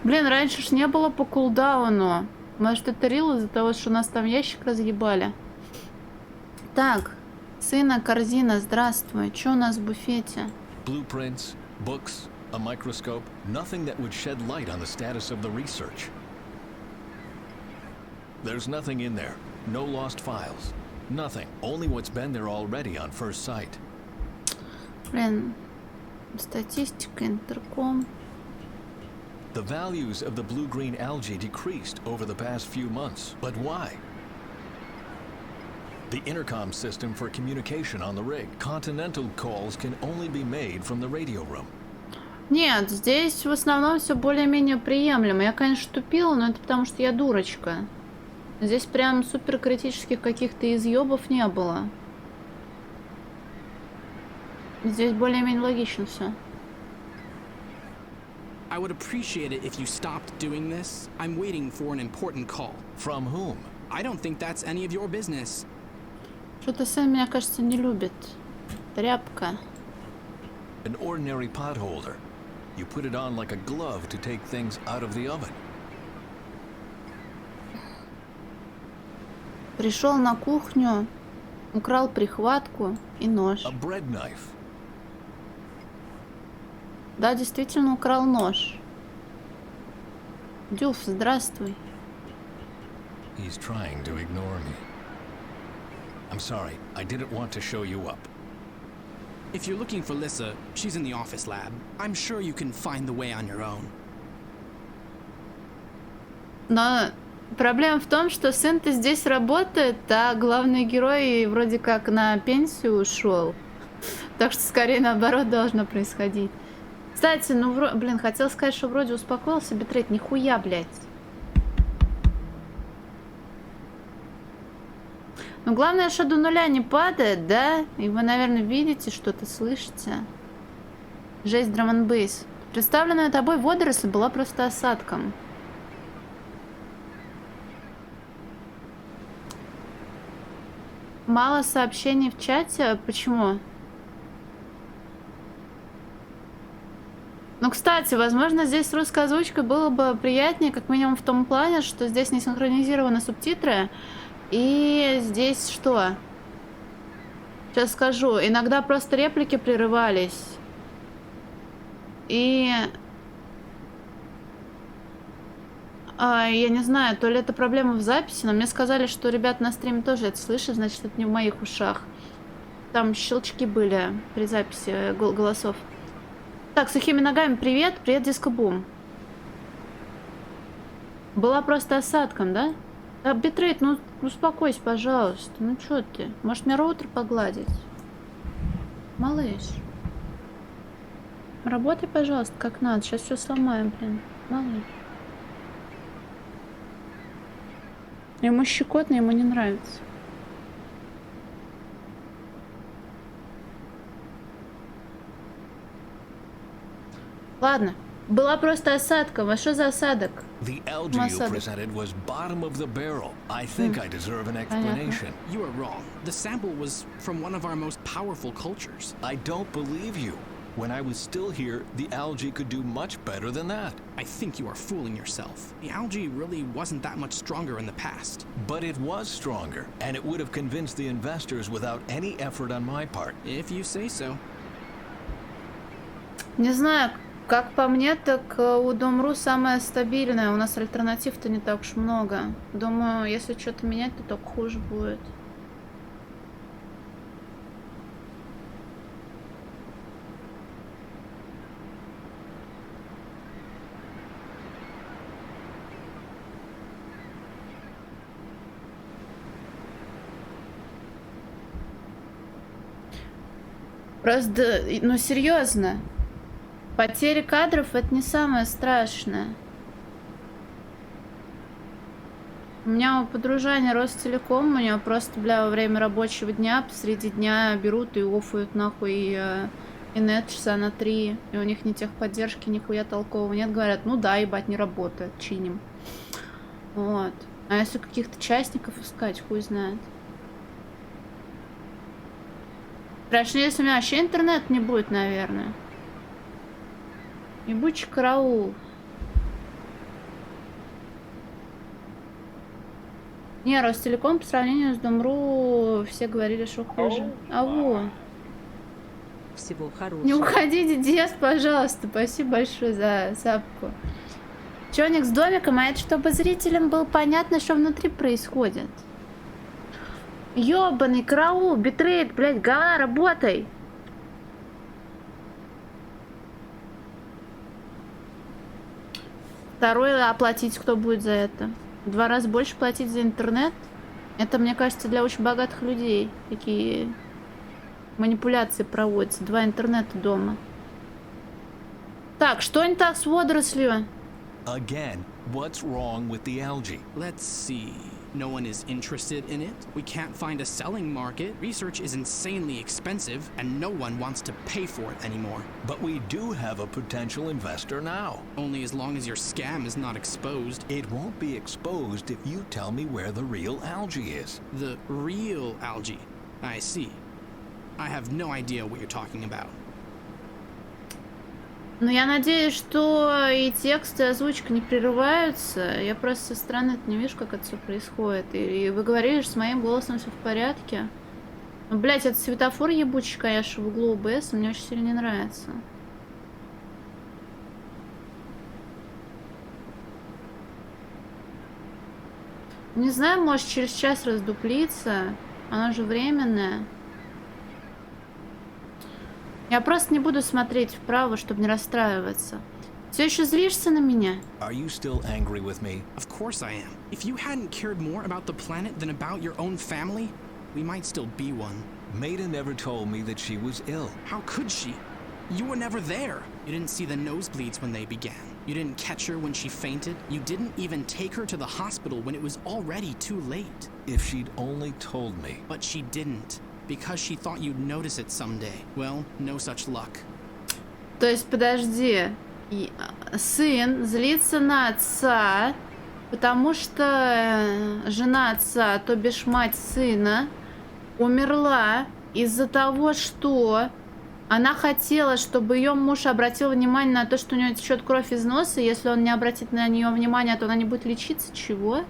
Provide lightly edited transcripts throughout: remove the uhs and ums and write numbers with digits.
Блин, раньше ж не было по кулдауну. Может, это рил из-за того, что у нас там ящик разъебали? Так, сына, корзина, здравствуй. Что у нас в буфете? Blueprints, books, a microscope, nothing that would shed light on the status of the research. There's nothing in there. No lost files. Nothing. Only what's been there already on first sight. Блин, статистика, интерком. The values of the blue-green algae decreased over the past few months. But why? The intercom system for communication on the rig. Continental calls can only be made from the radio room. Нет, здесь в основном все более-менее приемлемо. Я, конечно, тупила, но это потому, что я дурочка. Здесь прям супер критических каких-то изъебов не было. Здесь более-менее логично все. I would appreciate it if you stopped doing this. I'm waiting for an important call. From whom? I don't think that's any of your business. Что-то Сэм меня, кажется, не любит. Тряпка. An ordinary potholder. You put it on like a glove to take things out of the oven. Пришел на кухню, украл прихватку и нож. A bread knife. Да, действительно украл нож. Дюф, здравствуй. He's trying to ignore me. I'm sorry, I didn't want to show you up. If you're looking for Lissa, she's in the office lab. I'm sure you can find the way on your own. Но проблема в том, что сын-то здесь работает, а главный герой вроде как на пенсию ушел. Так что скорее наоборот должно происходить. Кстати, ну, блин, хотел сказать, что вроде успокоился битрейт. Нихуя, блядь. Но главное, что до нуля не падает, да? И вы, наверное, видите, что-то слышите. Жесть, драм-н-бейс. Представленная тобой водоросль была просто осадком. Мало сообщений в чате. Почему? Ну, кстати, возможно, здесь с русской озвучкой было бы приятнее, как минимум в том плане, что здесь не синхронизированы субтитры. И здесь что? Сейчас скажу. Иногда просто реплики прерывались. И... я не знаю, то ли это проблема в записи, но мне сказали, что ребят на стриме тоже это слышат, значит, это не в моих ушах. Там щелчки были при записи голосов. Так, сухими ногами, привет, привет, диско-бум. Была просто осадком, да? А, битрейт, ну успокойся, пожалуйста. Ну чё ты? Может мне роутер погладить? Малыш. Работай, пожалуйста, как надо. Сейчас все сломаем, блин. Малыш. Ему щекотно, ему не нравится. Ладно. Была просто осадком. А что за осадок? The algae you presented was bottom of the barrel. I think I deserve an explanation. You are wrong. The sample was from one of our most powerful cultures. I don't believe you. When I was still here, the algae could do much better than that. I think you are fooling yourself. The algae really wasn't that much stronger in the past. But it was stronger, and it would have convinced the investors without any effort on my part. If you say so. Не знаю, как по мне, так у Дом.ру самая стабильная. У нас альтернатив-то не так уж много. Думаю, если что-то менять, то только хуже будет. Просто, ну серьезно. Потери кадров это не самое страшное. У меня у подружания Ростелеком, у нее просто, бля, во время рабочего дня, посреди дня берут и офуют нахуй и нет часа на 3, и у них ни техподдержки, нихуя толкового нет, говорят, ну да, ебать, не работает, чиним. Вот. А если каких-то частников искать, хуй знает. Страшнее, если у меня вообще интернет не будет, наверное. Ебучий караул. Не, Ростелеком по сравнению с Дом.ру все говорили, что хуже. А во. Всего Не хорошего. уходите, Диас, пожалуйста. Спасибо большое за сапку. Чёрник с домиком, а это чтобы зрителям было понятно, что внутри происходит. Ёбаный караул, битрейт, блядь, говна, работай. Второе, оплатить кто будет за это? В 2 раза больше платить за интернет? Это, мне кажется, для очень богатых людей. Такие манипуляции проводятся. 2 интернета дома. Так, что не так с водорослью? Again, what's wrong with the algae? Let's see. No one is interested in it. We can't find a selling market. Research is insanely expensive, and no one wants to pay for it anymore. But we do have a potential investor now. Only as long as your scam is not exposed. It won't be exposed if you tell me where the real algae is. The real algae. I see. I have no idea what you're talking about. Ну, я надеюсь, что и текст, и озвучка не прерываются. Я просто со стороны не вижу, как это все происходит. И вы говорили, что с моим голосом все в порядке. Ну, блять, этот светофор ебучий, конечно, в углу ОБС мне очень сильно не нравится. Не знаю, может через час раздуплится. Оно же временное. Я просто не буду смотреть вправо, чтобы не расстраиваться. Все еще злишься на меня? Are you still angry with me? Of course I am. If you hadn't cared more about the planet than about your own family, we might still be one. Maida never told me that she was ill. How could she? You were never there. You didn't see the nosebleeds when they began. You didn't catch her when she fainted. You didn't even take her to the hospital when it was already too late. If she'd only told me. But she didn't. Because she thought you'd notice it someday. Well, no such luck. То есть, подожди. Сын злится на отца, потому что жена отца, то бишь мать сына, умерла из-за того, что она хотела, чтобы ее муж обратил внимание на то, что у нее течет кровь из носа, и если он не обратит на нее внимания, то она не будет лечиться. Чего?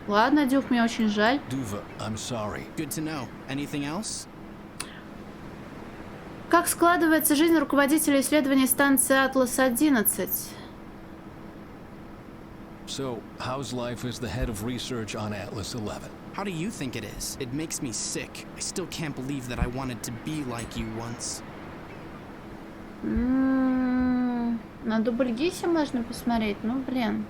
Ладно, Дюк, мне очень жаль. Duva, I'm sorry. Good to know. Anything else? Как складывается жизнь руководителя исследований станции Атлас-11? So, how's life as the head of research on Atlas 11? How do you think it is? It makes me sick. I still can't believe that I wanted to be like you once. На Дубльгисе можно посмотреть, ну блин.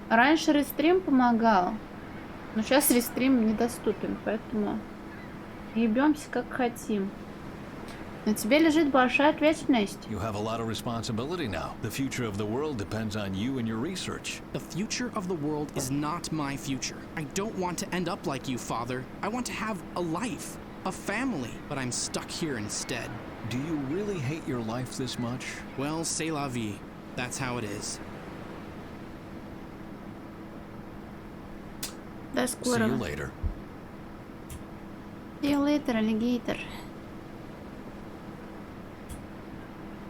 Раньше рестрим помогал, но сейчас рестрим недоступен, поэтому ебемся как хотим. На тебе лежит большая ответственность. You have a lot of responsibility now. The future of the world depends on you and your research. The future of the world is not my future. I don't want to end up like you, Father. I want to have a life, a family, but I'm stuck here instead. Do you really hate your life this much? Well, c'est la vie. That's how it is. До See you скорого. later. See you later, аллигейтор.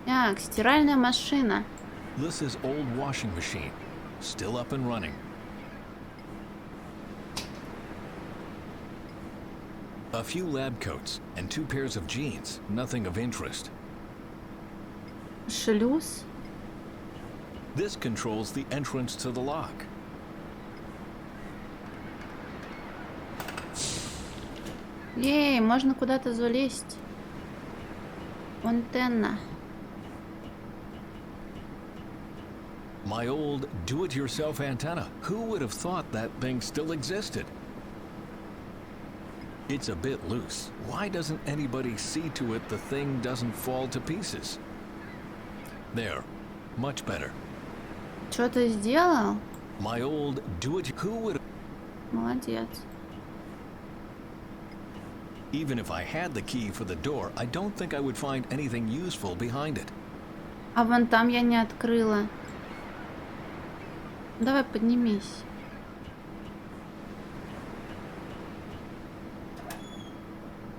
Так, стиральная машина. This is old washing machine. Still up and running. A few lab coats and 2 pairs of jeans. Nothing of interest. Шлюз. This controls the entrance to the lock. Ей, можно куда-то залезть. Фонтенна. My old do-it-yourself antenna. Who would have thought that thing still existed? It's a bit loose. Why doesn't anybody see to it the thing doesn't fall to pieces? There. Much better. Что ты сделал? My old do-it... Who would... Молодец. Even if I had the key for the door, I don't think I would find anything useful behind it. А вон там я не открыла. Давай поднимись.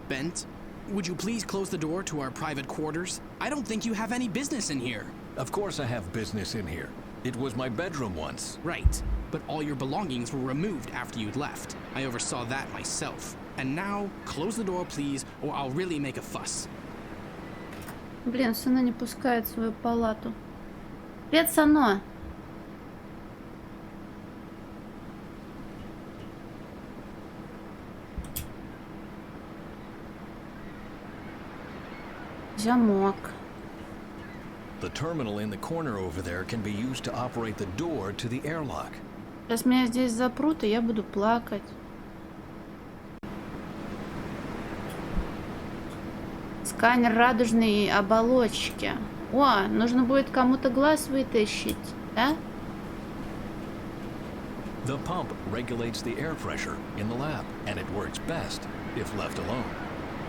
Bent, would you please close the door to our private quarters? I don't think you have any business in here. Of course I have business in here. It was my bedroom once. Right, but all your belongings were removed after you'd left. I oversaw that myself. And now, close the door, please, or I'll really make a fuss. Блин, сына не пускает в свою палату. Привет, Сано. Замок. The terminal in the corner over there can be used to operate the door to the airlock. Сейчас меня здесь запрут, и я буду плакать. Сканер радужной оболочки. О, нужно будет кому-то глаз вытащить, да? The pump regulates the air pressure in the lab, and it works best if left alone.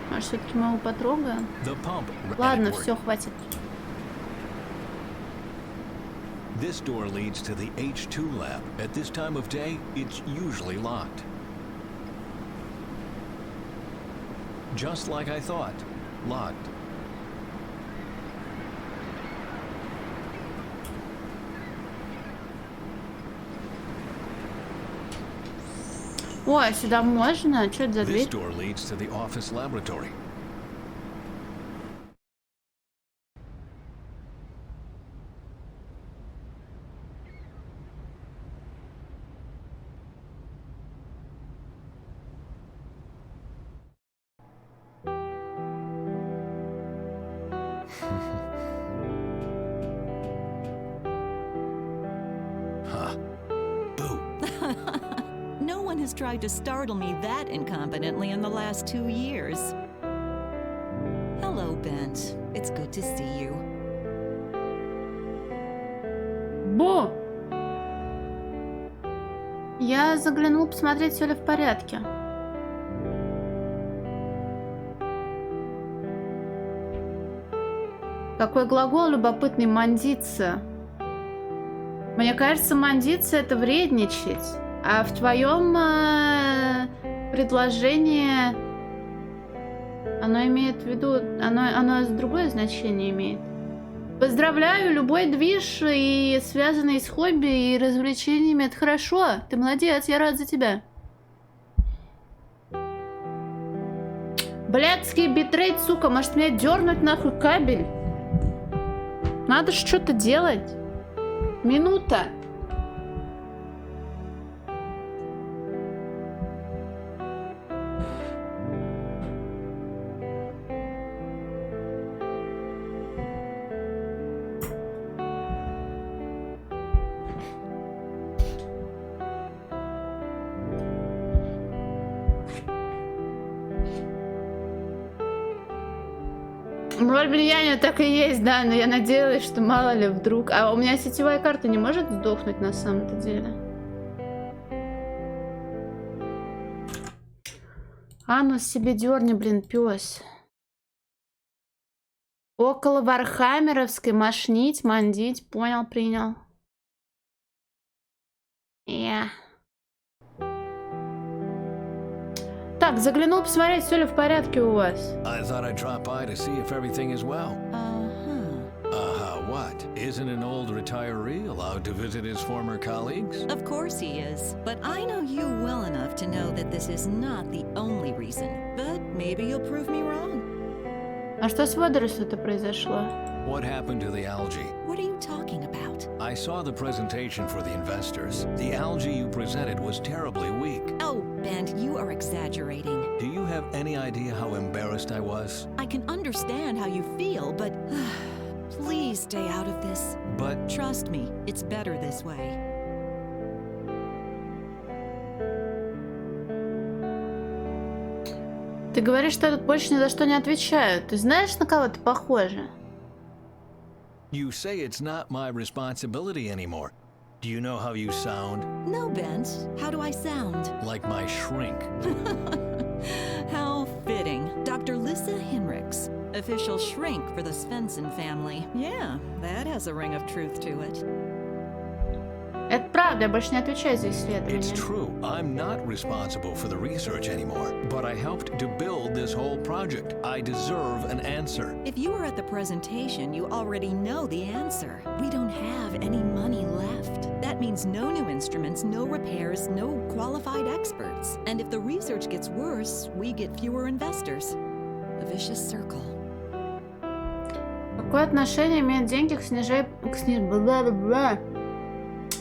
Может, все-таки мы его потрогаем? The pump. Ладно, все, хватит. This door leads to the H2 lab. At this time of day, it's usually locked. Just like I thought. Locked. Ой, сюда можно? Что это за This дверь? door leads to the office laboratory. Huh. Boo. No one has tried to startle me that incompetently in the last 2 years. Hello, Bent. It's good to see you. Бо! Я заглянул посмотреть, все ли в порядке. Какой глагол любопытный, мандиться. Мне кажется, мандиться это вредничать. А в твоем предложении оно имеет в виду, оно другое значение имеет. Поздравляю, любой движ и связанный с хобби и развлечениями, это хорошо. Ты молодец, я рад за тебя. Блядский битрейт, сука, может мне дернуть нахуй кабель? Надо же что-то делать. Минута. Роль влияния так и есть, да, но я надеялась, что мало ли вдруг. А у меня сетевая карта не может сдохнуть на самом-то деле. А ну себе дерни, блин, пес. Около Вархаммеровской мошнить, мандить. Понял, принял. Так, заглянул посмотреть, все ли в порядке у вас. I thought I'd drop by to see if everything is well. What? Isn't an old retiree allowed to visit his former colleagues? Of course he is. But I know you well enough to know that this is not the only reason. But maybe you'll prove me wrong. А что с водоросью-то произошло? What happened to the algae? What are you talking about? I saw the presentation for the investors. The algae you presented was terribly weak. Oh, Bent, you are exaggerating. Do you have any idea how embarrassed I was? I can understand how you feel, but please stay out of this. But Trust me, it's better this way. Ты говоришь, что я тут больше ни за что не отвечаю. Ты знаешь, на кого ты похожа? you say it's not my responsibility anymore. Do you know how you sound? No, Bent. How do I sound? Like my shrink. How fitting. Dr. Lissa Hinrichs, official shrink for the Svensson family. Yeah, that has a ring of truth to it. Это правда, я больше не отвечаю за It's исследования. true, I'm not responsible for the research anymore, but I helped to build this whole project. I deserve an answer. If you were at the presentation, you already know the answer. We don't have any money left. That means no new instruments, no repairs, no qualified experts. And if the research gets worse, we get fewer investors. A vicious circle. Какое отношение имеют деньги к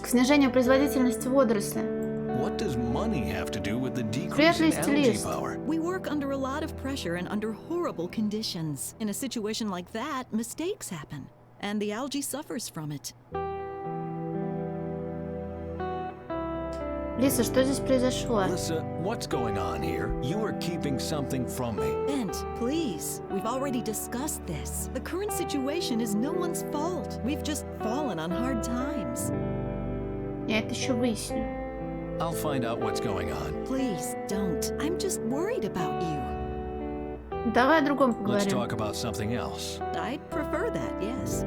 к снижению производительности водоросли? What does money have to do with the decrease Привет, in листья, algae лист. power? We work under a lot of pressure and under horrible conditions. In a situation like that, mistakes happen. And the algae suffers from it. Лиса, что здесь произошло? Alyssa, what's going on here? You are keeping something from me. Bent, please. We've already discussed this. The current situation is no one's fault. We've just fallen on hard times. Я это еще выясню. I'll find out what's going on. Please, don't. I'm just worried about you. Давай о другом Let's поговорим. talk about something else. I'd prefer that, yes.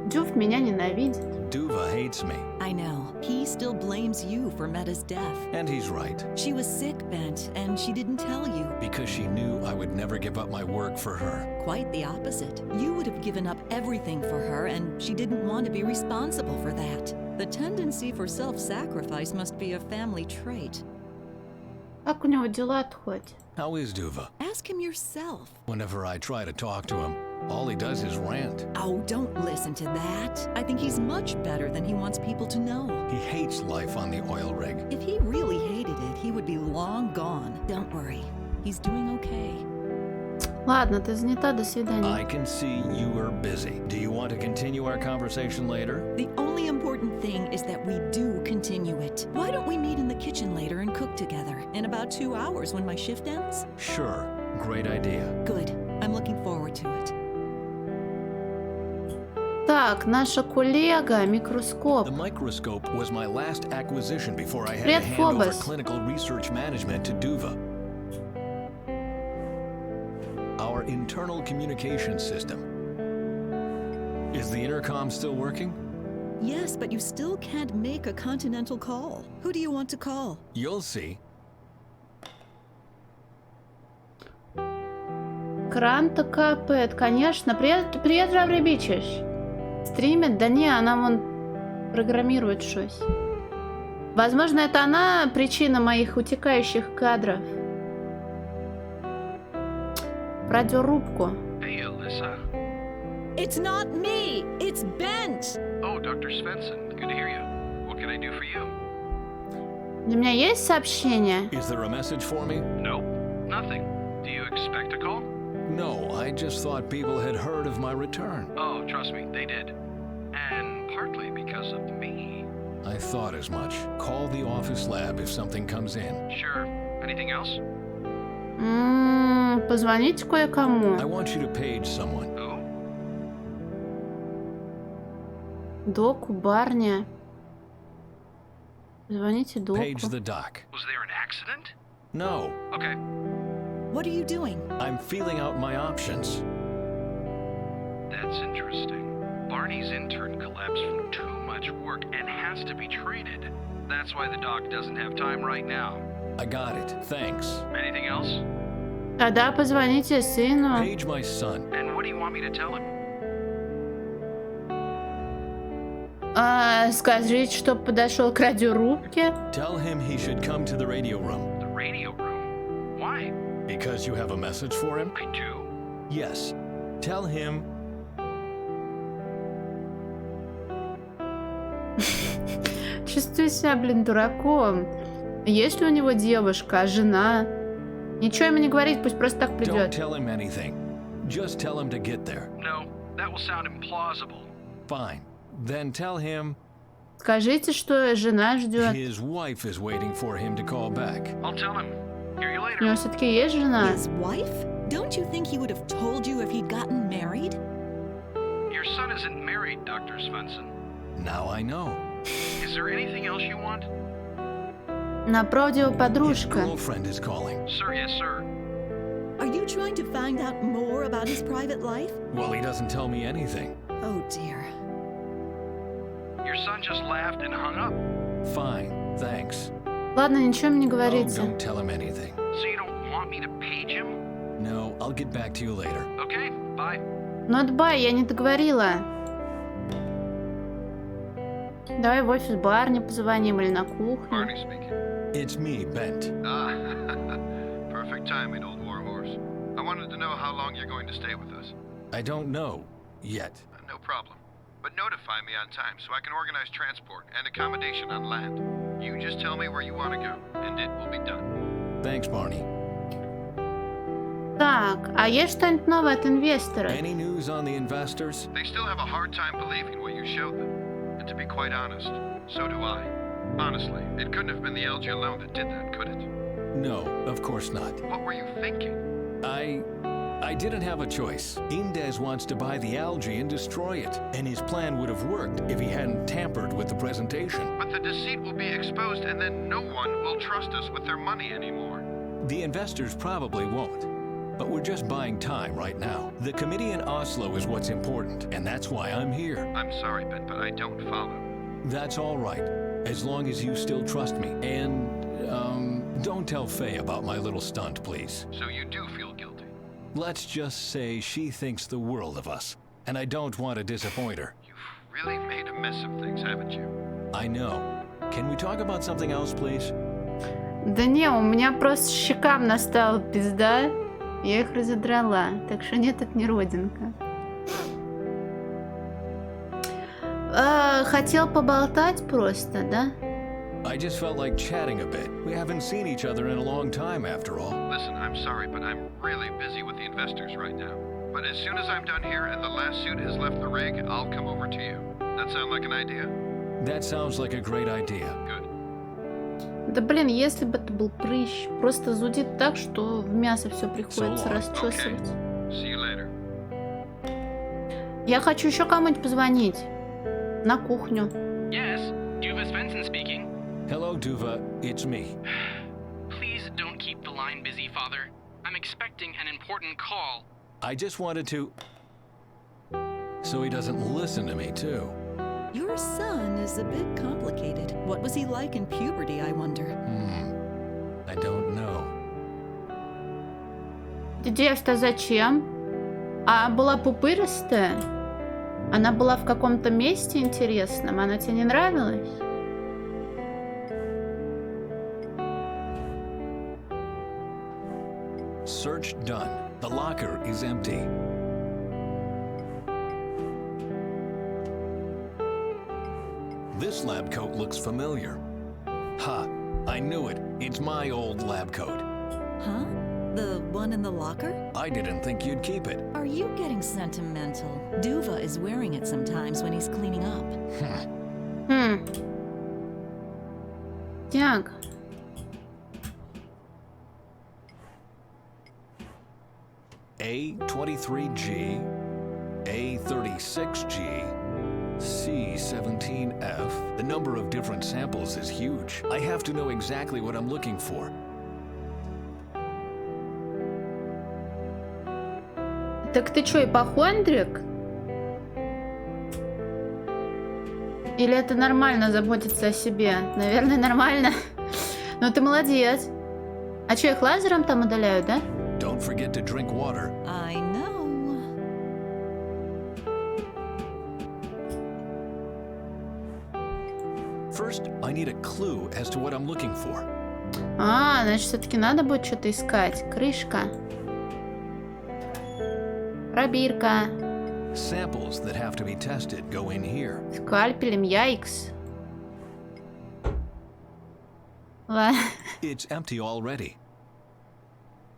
Дюф меня ненавидит. Duva hates me, I know. He still blames you for Meta's death. and he's right, She was sick, Bent, and she didn't tell you. because she knew I would never give up my work for her. Quite the opposite. You would have given up everything for her, and she didn't want to be responsible for that. The tendency for self-sacrifice must be a family trait. Как у него дела-то хоть? How is Duva? Ask him yourself. Whenever I try to talk to him, all he does is rant. Oh, don't listen to that. I think he's much better than he wants people to know. He hates life on the oil rig. If he really hated it, he would be long gone. Don't worry. He's doing okay. Ладно, ты занята, до свидания. I can see you are busy. Do you want to continue our conversation later? The only important thing is that we do continue it. Why don't we meet in the kitchen later and cook together? In about 2 hours when my shift ends? Sure. Great idea. Good. I'm looking forward to it. Так, наша коллега, микроскоп. The microscope was my last acquisition before I had Привет, to hand over Phobos. clinical research management to Duva. Our internal communication system. Is the intercom still working? Yes, but you still can't make a continental call. Who do you want to call? You'll see. Кран-то капает, конечно. Привет, привет, Рабребичиш. Стримит? Да не, она вон программирует щось. Возможно, это она причина моих утекающих кадров. В радиорубку. Hey, Alyssa. It's not me! It's Bent! Oh, Dr. Svensson. Good to hear you. What can I do for you? Для меня есть сообщение? Is there a message for me? Nope. Nothing. Do you expect a call? No, I just thought people had heard of my return. Oh, trust me, they did. And partly because of me. I thought as much. Call the office lab if something comes in. Sure. Anything else? Позвоните кое-кому. I want you to page someone. Who? Доку, барня. Позвоните доку. Page the doc. Was there an accident? No, Okay. What are you doing? I'm feeling out my options. That's interesting. Barney's intern collapsed from too much work and has to be treated. That's why the doc doesn't have time right now. I got it. Thanks. Anything else? Тогда позвоните сыну. Page my son. And what do you want me to tell him? Скажите, чтоб подошел к радиорубке. Tell him he should come to the radio room. The radio room. Why? Because you have a message for him? I do. Yes. Tell him. Чувствую себя, блин, дураком. Есть ли у него девушка, жена? Ничего ему не говорить, пусть просто так Don't придет. tell him anything. Just tell him to get there. No, that will sound implausible. Fine. Then tell him Скажите, что жена ждет. his wife is waiting for him to call back. I'll tell him. Hear you У later. него все-таки есть жена? His wife? Don't you think he would have told you if he'd gotten married? Your son isn't married, Dr. Svensson. Now I know. Is there anything else you want? Напротив, его His подружка. girlfriend is calling. Sir, yes, sir. Are you trying to find out more about his private life? Well, he doesn't tell me anything. Oh dear. Your son just laughed and hung up. Fine, thanks. Ладно, ничего мне не Oh, говорите. don't tell him anything. So you don't want me to page him? No, I'll get back to you later. Okay, bye. Not bye, я не договорила. Давай в офис Барни позвоним или на кухню. Barney speaking. It's me, Bent. Ah, perfect timing, old warhorse. I wanted to know how long you're going to stay with us. I don't know yet. No problem. But notify me on time so I can organize transport and accommodation on land. You just tell me where you want to go, and it will be done. Thanks, Barney. Так, а есть что-нибудь новое от инвестора? Any news on the investors? They still have a hard time believing what you showed them. And to be quite honest, so do I. Honestly, it couldn't have been the algae alone that did that, could it? No, of course not. What were you thinking? I didn't have a choice. Indes wants to buy the algae and destroy it, and his plan would have worked if he hadn't tampered with the presentation. But the deceit will be exposed, and then no one will trust us with their money anymore. The investors probably won't. But we're just buying time right now. The committee in Oslo is what's important, and that's why I'm here. I'm sorry, Ben, but I don't follow. That's all right, as long as you still trust me. And, don't tell Faye about my little stunt, please. So you do feel guilty? Let's just say she thinks the world of us, and I don't want to disappoint her. You've really made a mess of things, haven't you? I know. Can we talk about something else, please? Да не, у меня просто щекам настала пизда. Я их разодрала. Так что нет, это не родинка. Хотел поболтать просто, да? I just felt like chatting a bit. We haven't seen each other in a long time, after all. Listen, I'm sorry, but I'm really busy with the investors right now. But as soon as I'm done here and the last suit has left the rig, I'll come over to you. That sound like an idea? That sounds like a great idea. Good. Да блин, если бы это был прыщ, просто зудит так, что в мясо все приходится So long. расчесывать. See you later. Я хочу еще кому-нибудь позвонить. На кухню. Yes, Duva Svensson speaking. Hello, Duva. It's me. Please don't keep the line busy, Father. I'm expecting an important call. I just wanted to... So he doesn't listen to me, too. Your son is a bit complicated. What was he like in puberty, I wonder? I don't know. Детство зачем? А была пупырастая? Она была в каком-то месте интересном? Она тебе не нравилась? Search done. The locker is empty. This lab coat looks familiar. Ha! I knew it. It's my old lab coat. Huh? The one in the locker? I didn't think you'd keep it. Are you getting sentimental? Duva is wearing it sometimes when he's cleaning up. Так. A23G, A36G, C17F. The number of different samples is huge. I have to know exactly what I'm looking for. Так ты чё, ипохондрик? Или это нормально заботиться о себе? Наверное, нормально. Но ты молодец. А чё, их лазером там удаляют, да? Don't forget to drink water. I know. First, I need a clue as to what I'm looking for. А, значит, все-таки надо будет что-то искать. Крышка. Пробирка. Samples that have to be tested go in here. Скальпелем, яйкс. It's empty already.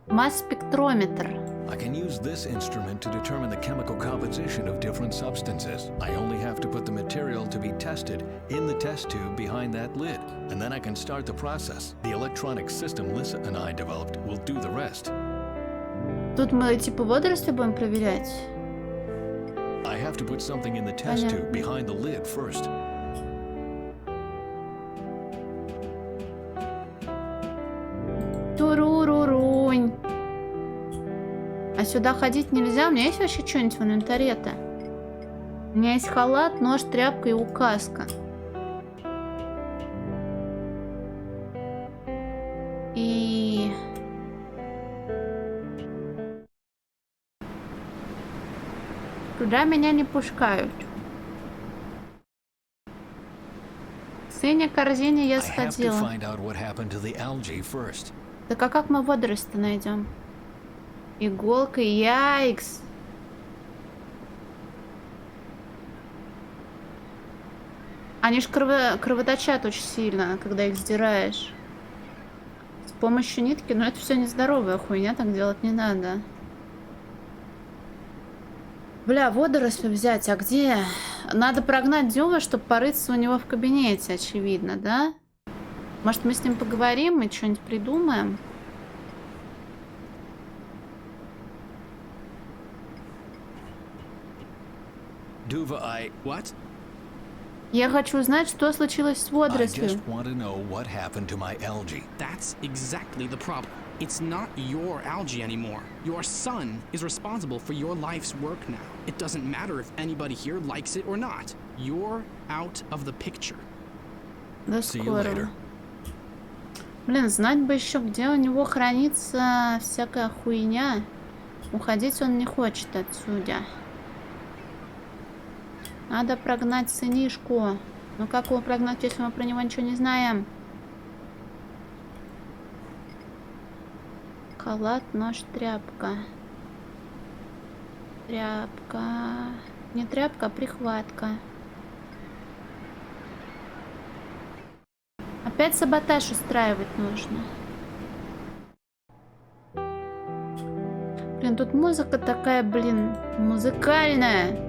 Масс-спектрометр. I can use this instrument to determine the chemical composition of different substances. I only have to put the material to be tested in the test tube behind that lid, and then I can start the process. The electronic system Lisa and I developed will do the rest. Тут мы типа водоросли будем проверять. I have to put something in the test Понятно. tube behind the lid first. Турурурунь. А сюда ходить нельзя? У меня есть вообще что-нибудь в инвентаре-то? У меня есть халат, нож, тряпка и указка. И... Туда меня не пускают. В синей корзине я I have to сходила. find out what happened to the algae first. Так а как мы водоросли-то найдем? Иголка, яйкс. Они ж кровоточат очень сильно, когда их сдираешь. С помощью нитки, но это все нездоровая хуйня, так делать не надо. Бля, водоросли взять, а где? Надо прогнать Дюва, чтобы порыться у него в кабинете, очевидно, да? Может, мы с ним поговорим и что-нибудь придумаем? Duva, What? Я хочу узнать, что случилось с I водорослями. just want to know what happened to my algae. That's exactly the problem. It's not your algae anymore. Your son is responsible for your life's work now. It doesn't matter if anybody here likes it or not. You're out of the picture. До See you скорого. later. Блин, знать бы еще, где у него хранится всякая хуйня. Уходить он не хочет отсюда. Надо прогнать сынишку. Ну как его прогнать, если мы про него ничего не знаем? Халат, нож, тряпка. Тряпка. Не тряпка, а прихватка. Опять саботаж устраивать нужно. Блин, тут музыка такая, блин, музыкальная.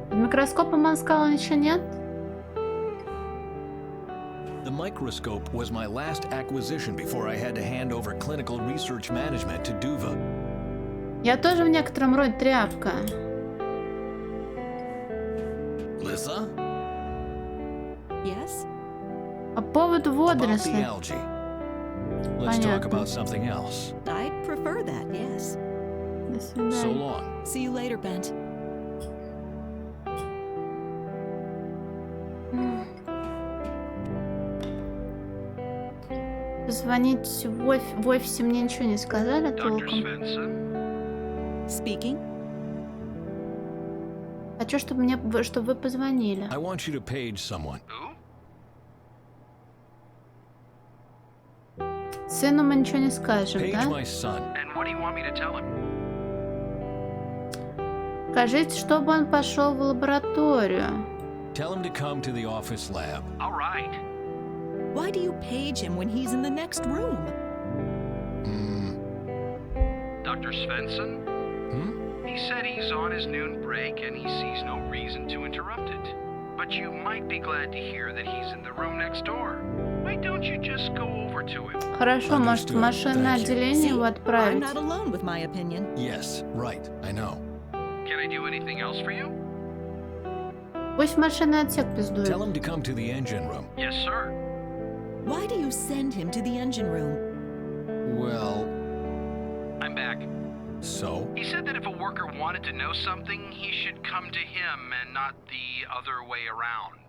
Под микроскопом он сказал, ничего нет? The microscope was my last acquisition before I had to hand over clinical research management to Duva. Я тоже в некотором роде тряпка. Lissa? Yes? По поводу About the водорослей. algae. Let's talk Понятно. about something else. I'd prefer that, yes. До So свидания. long. See you later, Bent. Позвонить в офисе мне ничего не сказали Dr. толком. Svensson? Speaking? Хочу, чтобы вы позвонили. I want you to page someone. Who? Сыну мы ничего не скажем, Page да? my son. And what do you want me to tell him? Скажите, чтобы он пошел в лабораторию. Tell him to come to the office lab. All right. Why do you page him when he's in the next room? Dr. Svensson? Hmm? He said he's on his noon break and he sees no reason to interrupt it. But you might be glad to hear that he's in the room next door. Why don't you just go over to him? Хорошо, может, в Understood. машинное Thank you. отделение его I'm отправить? not alone with my opinion. Yes, right. I know. Can I do anything else for you? Пусть в машинный отсек пиздует. Tell him to come to the engine room. Yes, sir. Why do you send him to the engine room? Well, I'm back. so? He said that if a worker wanted to know something, he should come to him and not the other way around.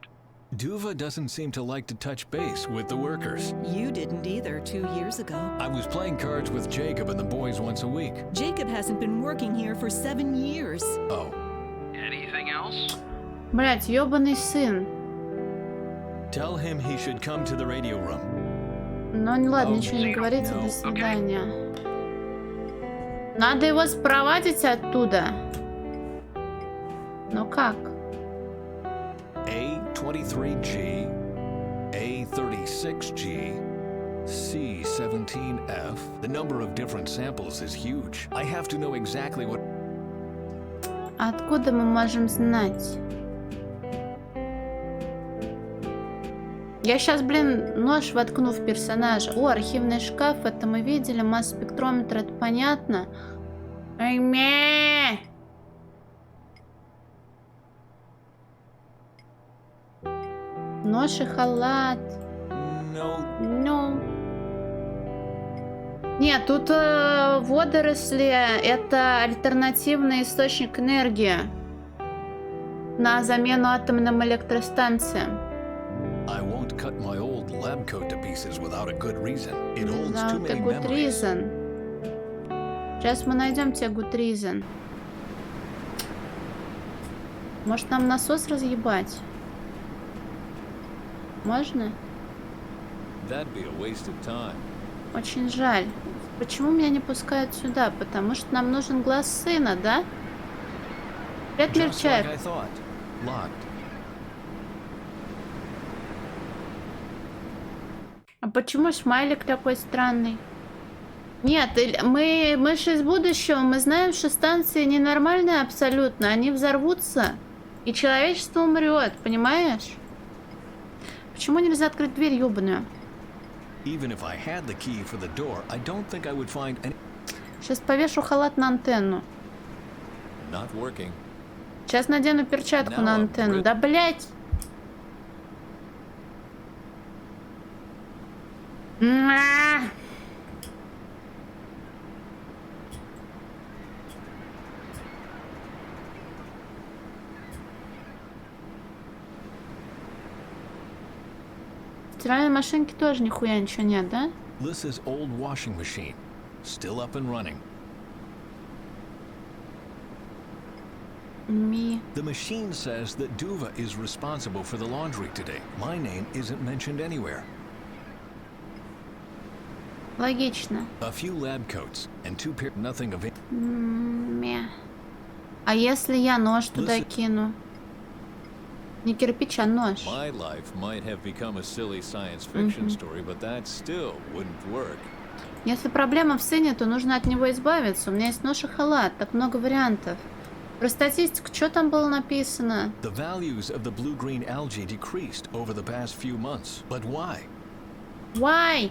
Duva doesn't seem to like to touch base with the workers. You didn't either 2 years ago. I was playing cards with Jacob and the boys once a week. Jacob hasn't been working here for 7 years. Oh, Anything else? Блять, ёбаный сын. tell him he should come to the radio room. Ну ладно, Oh, ничего не говорите, no. до свидания. Надо его спровадить оттуда. Ну как? A23G, A36G, C17F. The number of different samples is huge. I have to know exactly what... Откуда мы можем знать? Я сейчас, блин, нож воткну в персонажа. О, архивный шкаф, это мы видели. Масс-спектрометр, это понятно. Ай, мя! Нож и халат. No, Ну. Нет, тут водоросли — это альтернативный источник энергии. на замену атомным электростанциям. I won't cut my old lab coat to pieces without a good reason. It holds too Without a many good memories. reason. Сейчас мы найдем тебе good reason. Может, нам насос разъебать? Можно? That'd be a waste of time. Очень жаль. Почему меня не пускают сюда? Потому что нам нужен глаз сына, да? Привет, Just like Мирчаев. I thought. Locked. А почему смайлик такой странный? Нет, мы же из будущего, мы знаем, что станции ненормальные абсолютно, они взорвутся, и человечество умрет, понимаешь? Почему нельзя открыть дверь ёбаную? Even if I had the key for the door, I don't think I would find any. Сейчас повешу халат на антенну. Not working. Сейчас надену перчатку на антенну. Да, блять! В стиральной машинке тоже нихуя ничего нет, да? Lissa's old washing machine. Still up and running. The machine says that Duva is responsible for the laundry today. My name isn't mentioned anywhere. Логично. A few lab coats and two pair. Nothing of it. Мя. А если я нож туда кину? Не кирпич, а нож. My life might have become a silly science fiction story, but that still wouldn't work. Если проблема в сыне, то нужно от него избавиться. У меня есть нож и халат. Так много вариантов. Про статистику, что там было написано? The values of the blue-green algae decreased over the past few months. But why? Why?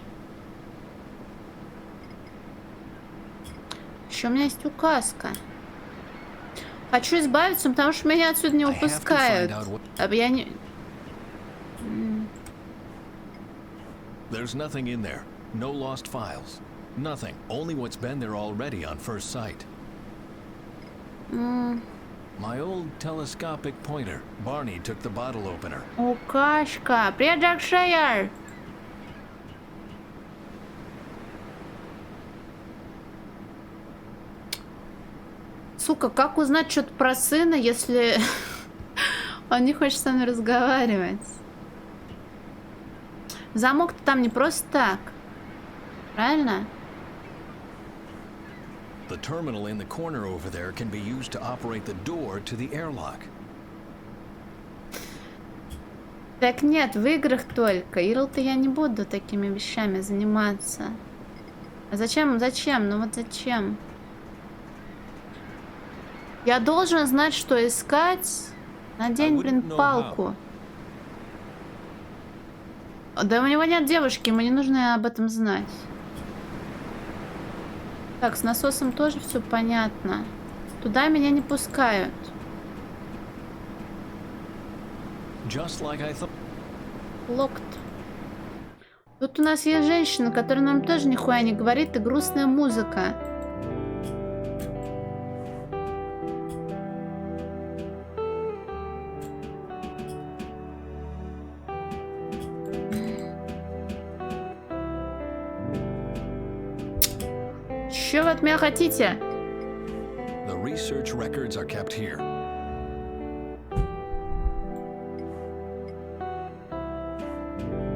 Еще у меня есть указка. Хочу избавиться, потому что меня отсюда не I have to find упускают. out what. А я не... There's nothing in there. No lost files. Nothing. Only what's been there already on first sight. My old telescopic pointer. Barney took the bottle opener. Указка. Привет, Джакшеер. Сука, как узнать что-то про сына, если он не хочет со мной разговаривать? Замок-то там не просто так. Правильно? The terminal in the corner over there can be used to operate the door to the airlock. Так нет, в играх только. Ирл-то я не буду такими вещами заниматься. А зачем? Зачем? Ну вот зачем? Я должен знать, что искать. Надень, блин, палку. Да у него нет девушки, ему не нужно об этом знать. Так, с насосом тоже все понятно. Туда меня не пускают. Just like I thought. Локт. Тут у нас есть женщина, которая нам тоже нихуя не говорит, и грустная музыка. Что вы от меня хотите? The research records are kept here.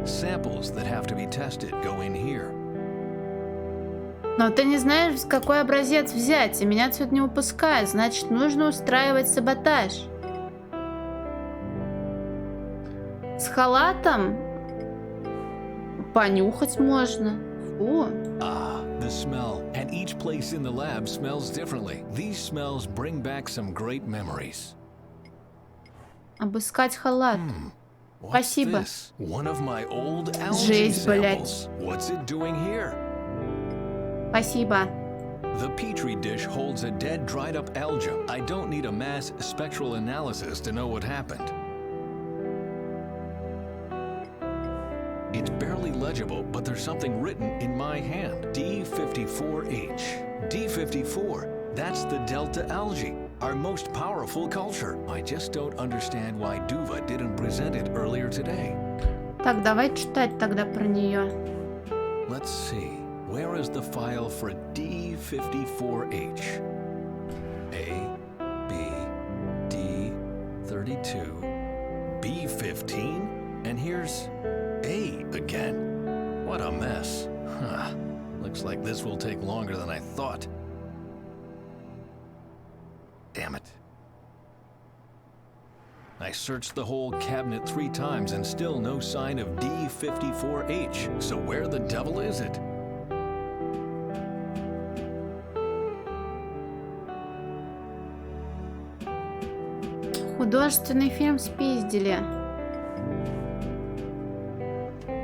Samples that have to be tested go in here. Но ты не знаешь, какой образец взять, и меня отсюда не упускают, значит, нужно устраивать саботаж. С халатом понюхать можно. Фу. Ah, the smell. And each place in the lab smells differently. These smells bring back some great memories. Обыскать халат. What's Спасибо. this? One of my old algae Жесть, блядь. samples. What's it doing here? Спасибо. The Petri dish holds a dead, dried-up algae. I don't need a mass spectral analysis to know what happened. It's barely legible, but there's something written in my hand. D54H. D54. That's the Delta algae, our most powerful culture. I just don't understand why Duva didn't present it earlier today. Так, давай читать тогда про нее. Let's see. Where is the file for D54H? A, B, D, 32, B15, and here's A again. What a mess. Huh. Looks like this will take longer than I thought. Damn it. I searched the whole cabinet 3 times and still no sign of D54H. So where the devil is it? Художественный фильм спиздили.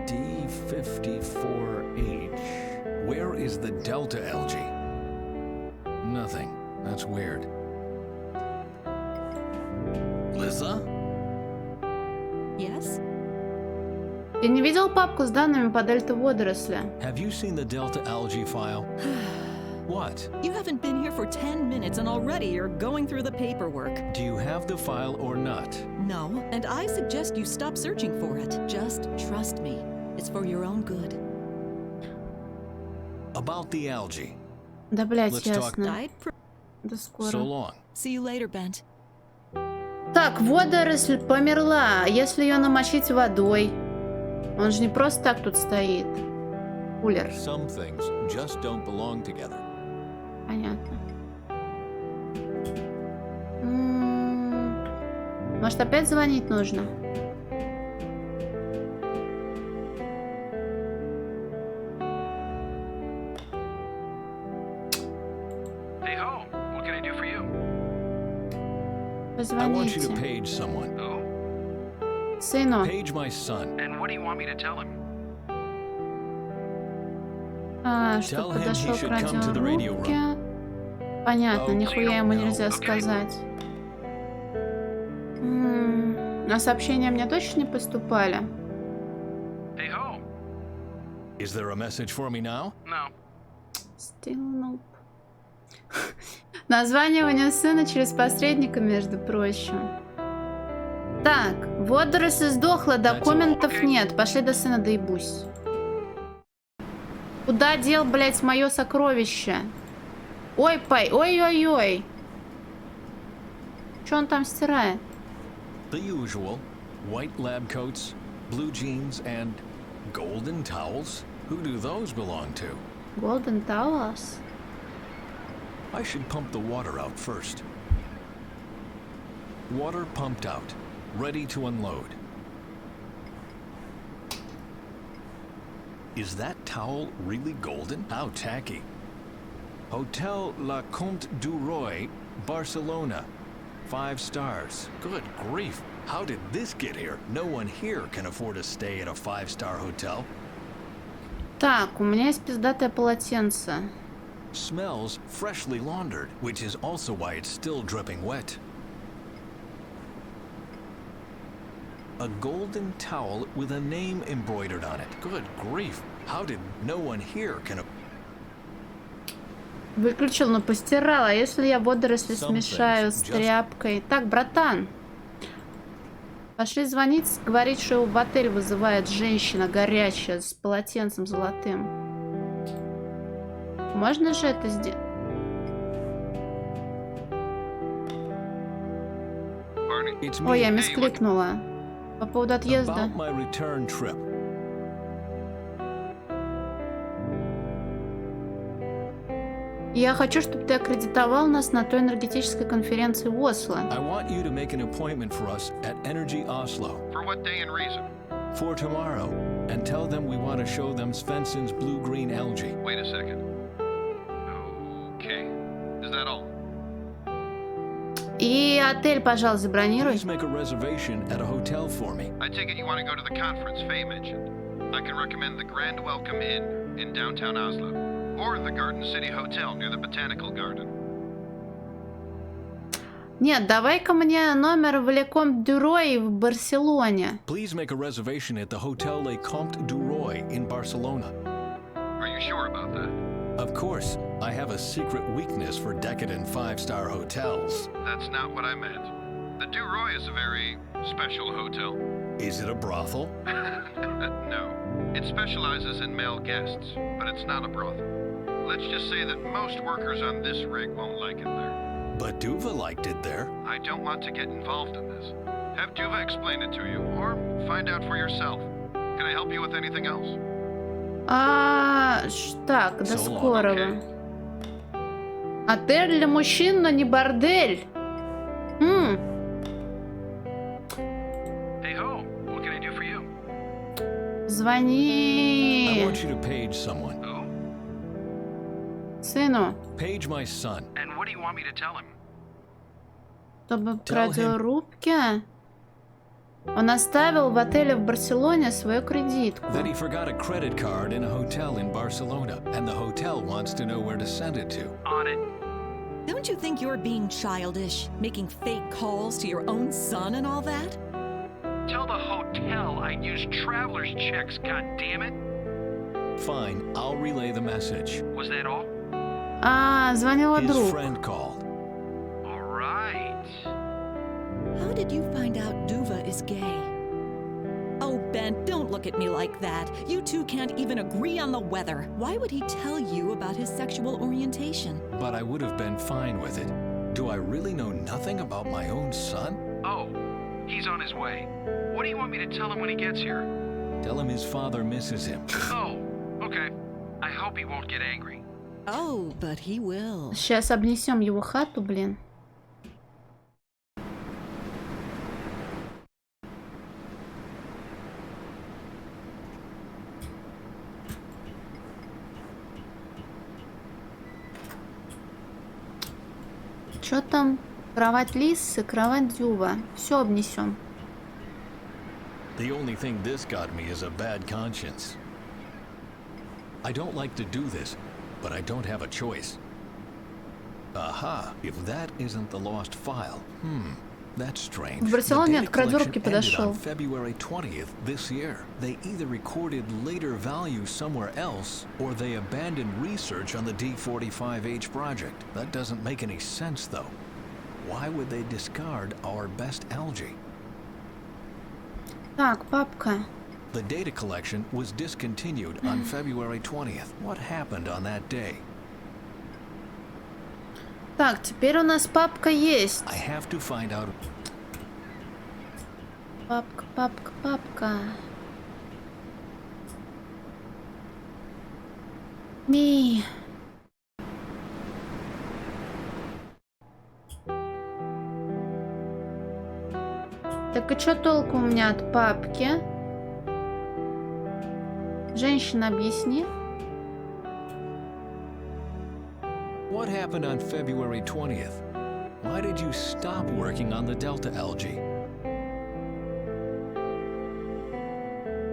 D54H. Where is the Delta algae? Nothing. That's weird. Liza? Yes? Ты не видел папку с данными по дельта водоросля? Have you seen the Delta algae file? What? You haven't been here for 10 minutes and already you're going through the paperwork. Do you have the file or not? No, and I suggest you stop searching for it. Just trust me. It's for your own good. About the algae. Да, блядь, Let's talk. ясно. Died До скоро. So long. See you later, Bent. Так, водоросль померла. Если ее намочить водой? Он же не просто так тут стоит. Кулер. Some things just don't belong together. Понятно. Может, опять звонить нужно? Hey ho, what can I do for you? I want you to Позвоните. page someone. Oh? Сыну. Page my son. And what do you want me to tell him? Чтоб Tell him he подошел к should come to the radio радиорубке. Понятно, Oh, нихуя ему no. нельзя Okay. сказать. А сообщения мне точно не поступали? Hey ho. Is there a message for me now? No. Still nope. Названивание сына через посредника, между прочим. Так, водоросль сдохла, документов Okay. нет. Пошли до сына, доебусь. Куда дел, блять, мое сокровище? Ой, ой-ой-ой. Что он там стирает? The usual. White lab coats, blue jeans, and golden towels? Who do those belong to? Golden Towers? I should pump the water out first. Water pumped out. Ready to unload. Is that towel really golden? How tacky. Hotel La Comte du Roy, Barcelona. 5 stars. Good grief. How did this get here? No one here can afford to stay at a 5-star hotel. Так, у меня есть пиздатое полотенце. Smells freshly laundered, which is also why it's still dripping wet. A golden towel with a name embroidered on it. Good grief. How did no one here can... Выключил, но постирала. Если я водоросли Some смешаю things с just- тряпкой. Так, братан. Пошли звонить, говорить, что его в отель вызывает женщина горячая с полотенцем золотым. Можно же это сделать? Barney. It's Ой, я me. мискликнула. По поводу отъезда. About my return trip. Я хочу, чтобы ты аккредитовал нас на той энергетической конференции в Осло. I want you to make an appointment for us at Energy Oslo For what day and reason? for tomorrow and tell them we want to show them Svensson's blue-green algae. Wait a second. Okay. Is that all? И отель, пожалуйста, забронируй. Please make a reservation at a hotel for me. I take it you want to go to the conference Faye mentioned. I can recommend the Grand Welcome Inn in downtown Oslo, or the Garden City Hotel near the Botanical Garden. Нет, давай-ка мне номер в Le Comte du Roy в Барселоне. Please make a reservation at the Hotel Le Comte du Roy in Barcelona. Are you sure about that? Of course, I have a secret weakness for decadent 5-star hotels. That's not what I meant. The Du Roy is a very special hotel. Is it a brothel? No. It specializes in male guests, but it's not a brothel. Let's just say that most workers on this rig won't like it there. But Duva liked it there. I don't want to get involved in this. Have Duva explain it to you, or find out for yourself. Can I help you with anything else? Так, до So long, скорого. okay. Отель для мужчин, но не бордель. Hey ho, what can I do for you? I Звони want you to page someone. Who? сыну, Page my son. And what do you want me to tell him? чтобы к Tell him. радиорубке он оставил в отеле в Барселоне свою кредитку. That he forgot a credit card in a hotel in Barcelona, and the hotel wants to know where to send it to. On it. Don't you think you're being childish, making fake calls to your own son and all that? Tell the hotel I used traveler's checks, goddammit. Fine, I'll relay the message. Was that all? Звонила His друг. friend called. All right. How did you find out Duva is gay? Oh, Ben, don't look at me like that. You two can't even agree on the weather. Why would he tell you about his sexual orientation? But I would have been fine with it. Do I really know nothing about my own son? Oh, he's on his way. What do you want me to tell him when he gets here? Tell him his father misses him. Oh, okay. I hope he won't get angry. Oh, but he will. Сейчас обнесем его хату, блин. Чё там? Кровать Лисы, кровать Дюва. Все обнесем. The only thing this got me is a bad conscience. I don't like to do this, but I don't have a choice. Aha, if that isn't the lost file. That's strange. В Барселоне The от data градировки collection ended подошел. on February 20th this year. They either recorded later values somewhere else, or they abandoned research on the D45H project. That doesn't make any sense, though. Why would they discard our best algae? Так, папка. The data collection was discontinued on February 20th. What happened on that day? Так, теперь у нас папка есть. I have to find out. Папка, папка, папка. Ми. Так и чё толку у меня от папки? Женщина, объясни. What happened on February 20th? Why did you stop working on the Delta algae?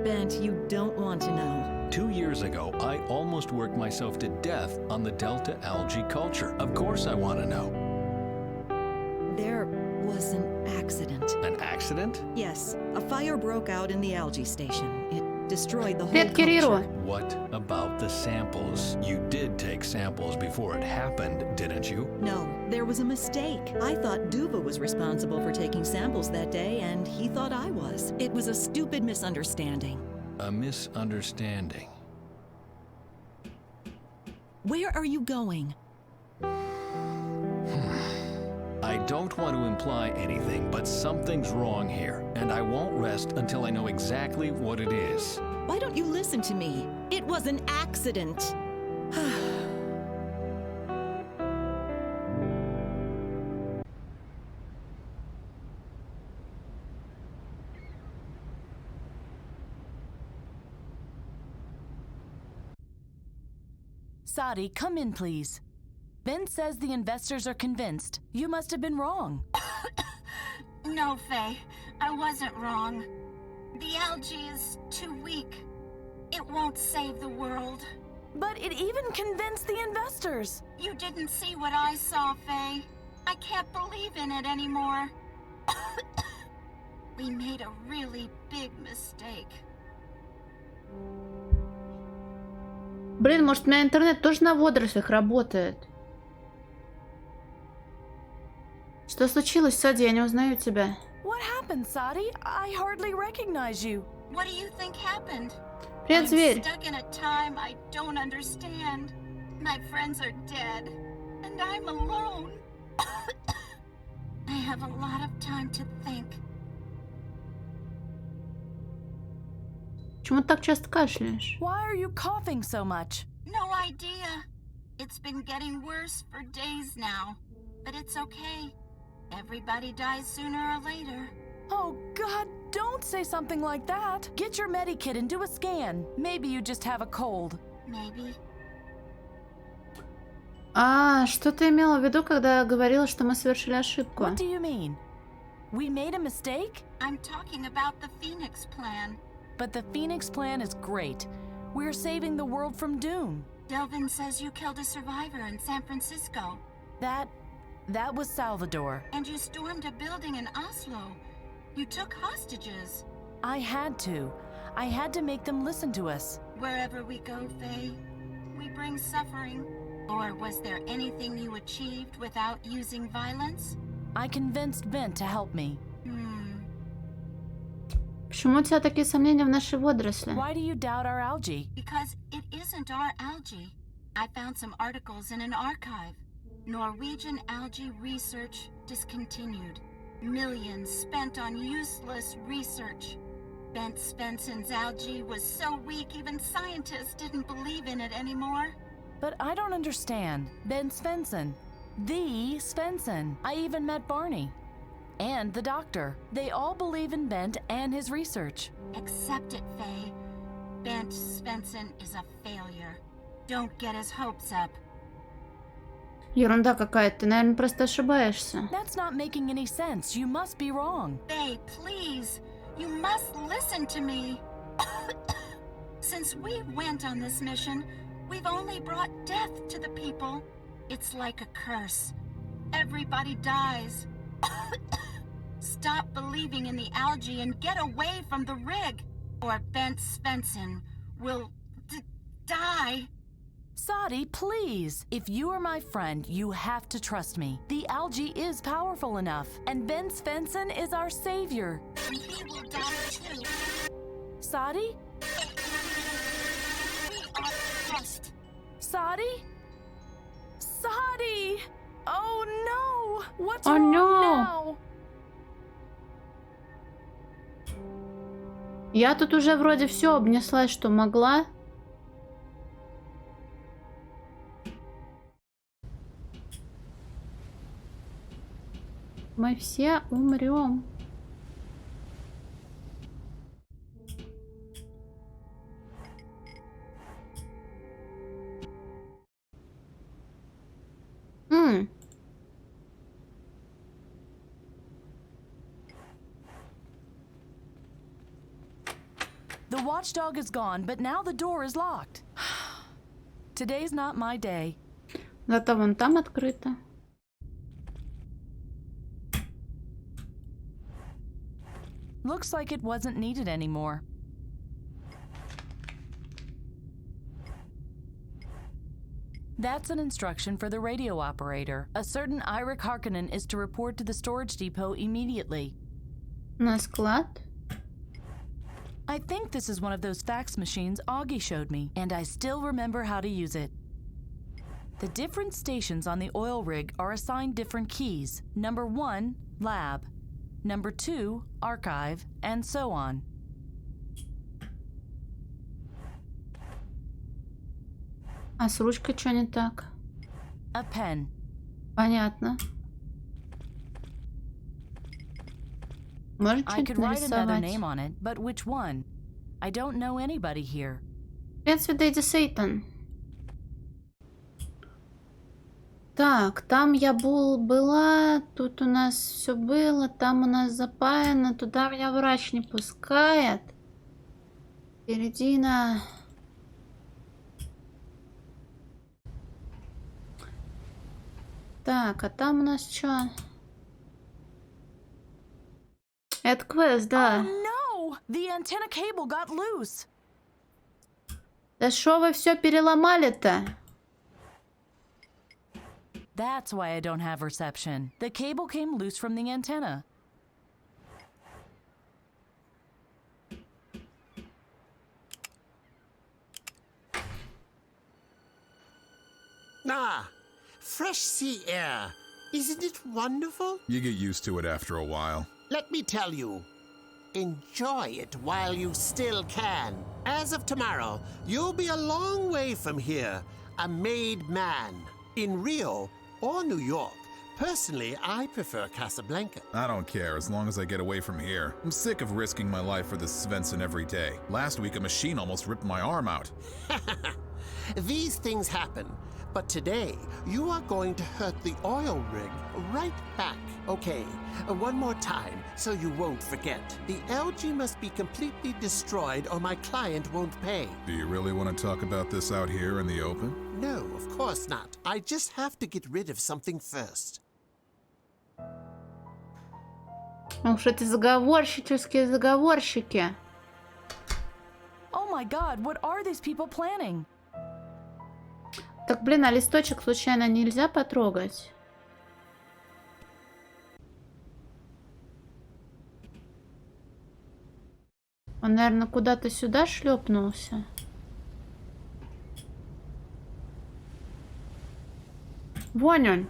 Bent, you don't want to know. 2 years ago, I almost worked myself to death on the Delta algae culture. Of course I want to know. There was an accident. An accident? Yes, a fire broke out in the algae station. It destroyed the whole Привет, Кириллу. culture. What about the samples? You did take samples before it happened, didn't you? No, there was a mistake. I thought Duva was responsible for taking samples that day, and he thought I was. It was a stupid misunderstanding. A misunderstanding. Where are you going? I don't want to imply anything, but something's wrong here, and I won't rest until I know exactly what it is. Why don't you listen to me? It was an accident. Sadi, come in, please. Ben says the investors are convinced. You must have been wrong. No, Faye. I wasn't wrong. The algae is too weak. It won't save the world. But it even convinced the investors. You didn't see what I saw, Faye. I can't believe in it anymore. We made a really big mistake. Блин, может, у меня интернет тоже на водорослях работает? Что случилось, Сади? Я не узнаю тебя. What happened, Sadi? I hardly recognize you. What do you think happened? Привет, I'm зверь. stuck in a time I don't understand. My friends are dead, and I'm alone. I have a lot of time to think. Почему ты так часто кашляешь? Why are you coughing so much? No idea. It's been getting worse for days now, but it's okay. Everybody dies sooner or later. Oh, God, don't say something like that. Get your medikit and do a scan. Maybe you just have a cold. Maybe. А, что ты имела в виду, когда говорила, что мы совершили ошибку? What do you mean? We made a mistake? I'm talking about the Phoenix Plan. But the Phoenix Plan is great. We're saving the world from doom. Delvin says you killed a survivor in San Francisco, That was Salvador. and you stormed a building in Oslo. You took hostages. I had to. I had to make them listen to us. Wherever we go, Faye, we bring suffering. Or was there anything you achieved without using violence? I convinced Ben to help me. Почему у тебя такие сомнения в нашей водоросли? Why do you doubt our algae? Because it isn't our algae. I found some articles in an archive. Norwegian algae research discontinued. Millions spent on useless research. Bent Svensson's algae was so weak even scientists didn't believe in it anymore. But I don't understand. Ben Svensson. The Svensson. I even met Barney. And the doctor. They all believe in Bent and his research. Accept it, Faye. Bent Svensson is a failure. Don't get his hopes up. Ерунда какая-то, ты, наверное, просто ошибаешься. That's not making any sense. You must be wrong. Faye, please. You must listen to me. Since we went on this mission, we've only brought death to the people. It's like a curse. Everybody dies. Stop believing in the algae and get away from the rig, or Bent Svensson will die. Sadi, please. If you are my friend, you have to trust me. The algae is powerful enough, and Ben Svensson is our savior. And he will die too. Sadi? We are lost. Sadi? Sadi! Oh no! What's Oh, wrong no. now? Я тут уже вроде все обнеслась, что могла. Мы все умрем. The watchdog is gone, but now the door is locked. Today's not my day. Зато вон там открыто. Looks like it wasn't needed anymore. That's an instruction for the radio operator. A certain Eirik Harkonnen is to report to the storage depot immediately. На sklad. I think this is one of those fax machines Augie showed me, and I still remember how to use it. The different stations on the oil rig are assigned different keys. Number 1, lab. Number 2, archive, and so on. А с ручкой что не так? A pen. Понятно. Можешь I что-нибудь could write another нарисовать? name on it, but which one? I don't know anybody here. Привет, Леди Сейтан. Так, там я была, тут у нас все было, там у нас запаяно, туда меня врач не пускает. Впереди на... Так, а там у нас что? Это квест, да. Oh no! The antenna cable got loose. Да шо вы все переломали-то? That's why I don't have reception. The cable came loose from the antenna. Ah, fresh sea air. Isn't it wonderful? You get used to it after a while. Let me tell you, enjoy it while you still can. As of tomorrow, you'll be a long way from here, a made man. In Rio or New York. Personally, I prefer Casablanca. I don't care as long as I get away from here. I'm sick of risking my life for this Svensson every day. Last week, a machine almost ripped my arm out. These things happen. But today, you are going to hurt the oil rig right back. Okay, one more time, so you won't forget. The algae must be completely destroyed or my client won't pay. Do you really want to talk about this out here in the open? No, of course not. I just have to get rid of something first. Уж эти заговорщические заговорщики. Oh my god, what are these people planning? Так, блин, а листочек случайно нельзя потрогать? Он, наверное, куда-то сюда шлепнулся. Вон он.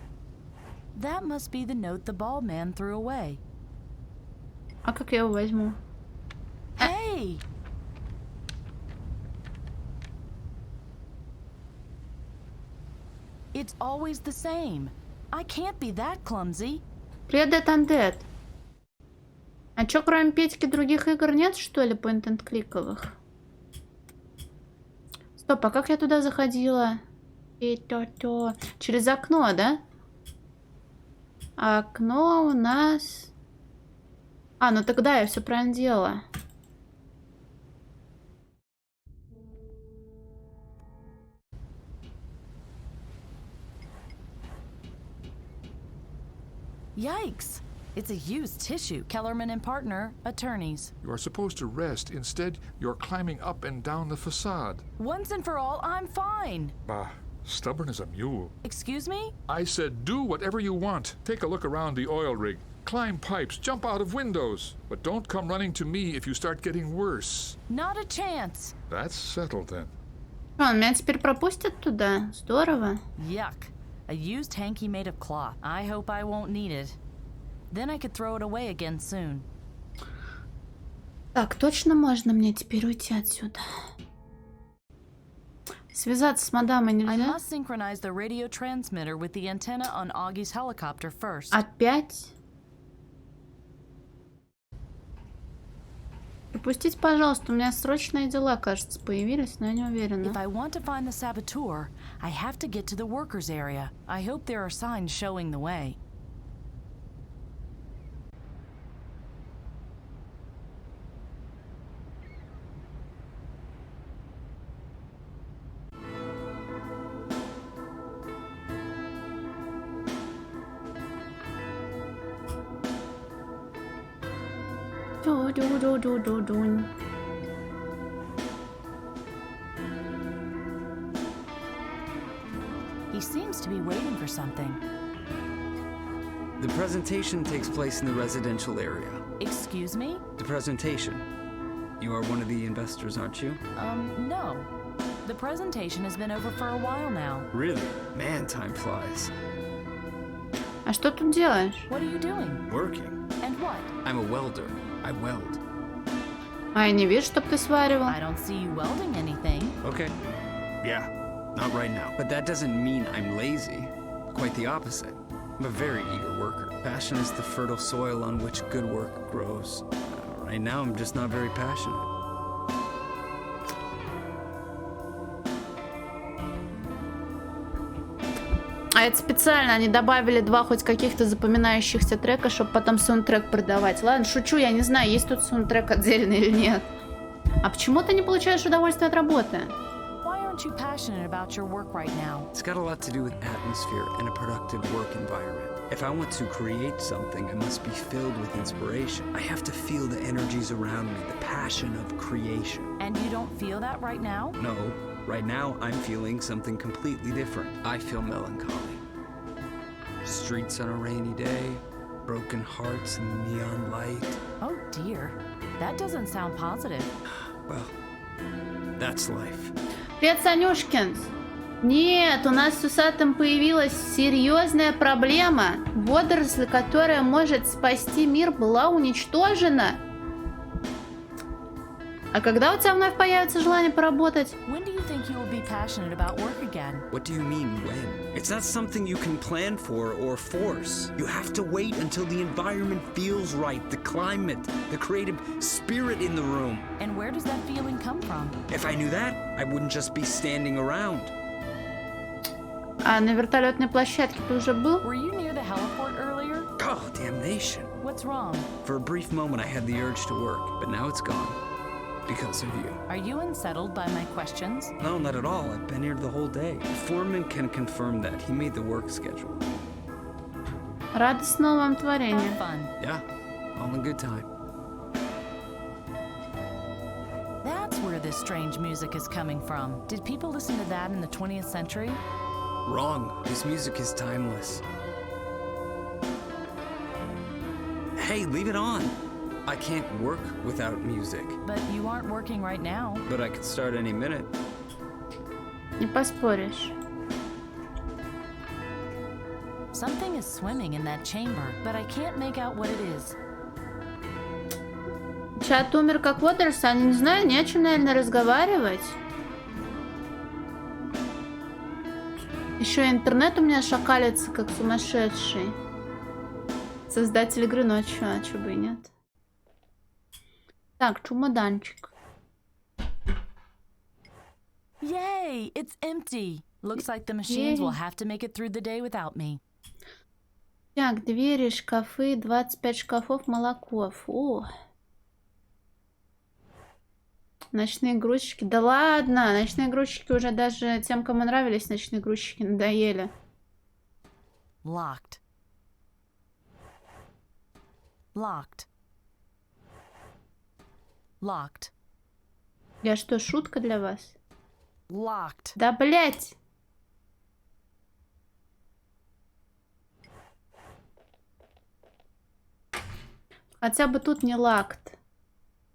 That must be the note the bald man threw away. А как я его возьму? Hey! It's always the same. I can't be that clumsy. Привет, Dead Undead. А чё, кроме Петьки, других игр нет, что ли, point-and-кликовых? Стоп, а как я туда заходила? Через окно, да? А окно у нас... А, ну тогда я все правильно делала. Yikes! It's a used tissue. Kellerman and Partner, attorneys. You are supposed to rest. Instead, you're climbing up and down the facade. Once and for all, I'm fine. Bah, stubborn as a mule. Excuse me? I said do whatever you want. Take a look around the oil rig. Climb pipes, jump out of windows. But don't come running to me if you start getting worse. Not a chance. That's settled then. Он меня теперь пропустит туда? Здорово. Yuck. A used hanky made of cloth. I hope I won't need it. Then I could throw it away again soon. Так, точно можно мне теперь уйти отсюда? Связаться с мадамой I нельзя? must synchronize the radio transmitter with the antenna on Augie's helicopter first. Опять? Пропустите, пожалуйста, у меня срочные дела, кажется, появились, но я не уверена. If I want to find the saboteur, I have to get to the workers area. I hope there are signs showing the way. Ду-ду-ду-ду-ду-дунь. He seems to be waiting for something. The presentation takes place in the residential area. Excuse me? The presentation. You are one of the investors, aren't you? No. The presentation has been over for a while now. Really? Man, time flies. А что тут делаешь? What are you doing? Working. And what? I'm a welder. I weld. А я не вижу, чтоб ты сваривал. I don't see you welding anything. Okay. Yeah, not right now. But that doesn't mean I'm lazy. Quite the opposite. I'm a very eager worker. Passion is the fertile soil on which good work grows. Right now, I'm just not very passionate. А это специально они добавили 2 хоть каких-то запоминающихся трека, чтобы потом саундтрек продавать. Ладно, шучу, я не знаю, есть тут саундтрек отдельный или нет. А почему ты не получаешь удовольствие от работы? Why aren't you passionate about your work right now? It's got a lot to do with atmosphere and a productive work environment. If I want to create something, I must be filled with inspiration. I have to feel the energies around me, the passion of creation. And you don't feel that right now? No, Right now, I'm feeling something completely different. I feel melancholy. Streets on a rainy day, broken hearts in the neon light. Oh dear. That doesn't sound positive. Well, that's life. Привет, Санюшкин. Нет, у нас с усатым появилась серьезная проблема. Водоросль, которая может спасти мир, была уничтожена. А когда у тебя вновь появится желание поработать? When do you think you will be passionate about work again? What do you mean, when? It's not something you can plan for or force. You have to wait until the environment feels right, the climate, the creative spirit in the room. And where does that feeling come from? If I knew that, I wouldn't just be standing around. А на вертолетной площадке ты уже был? Were you near the heliport earlier? Oh, damnation. What's wrong? For a brief moment, I had the urge to work, but now it's gone. Because of you. Are you unsettled by my questions? No, not at all. I've been here the whole day. The foreman can confirm that. He made the work schedule. Радостного вам творения. Have fun. Yeah, all in good time. That's where this strange music is coming from. Did people listen to that in the 20th century? Wrong. This music is timeless. Hey, leave it on. I can't work without music. But you aren't working right now. But I could start any minute. Не поспоришь. Something is swimming in that chamber, but I can't make out what it is. Чат умер как водоросль, а не знаю, не о чем, наверное, разговаривать. Еще интернет у меня шакалится, как сумасшедший. Создатель игры, ну а чё бы и нет. Так, чемоданчик. Yay! It's empty. Looks like the machines will have to make it through the day without me. Так, двери, шкафы, 25 шкафов, молоко. Фу. Ночные грузчики. Да ладно, ночные грузчики уже даже тем, кому нравились ночные грузчики, надоели. Locked. Locked. Locked. Я что, шутка для вас? Locked. Да блять! Хотя бы тут не лакт.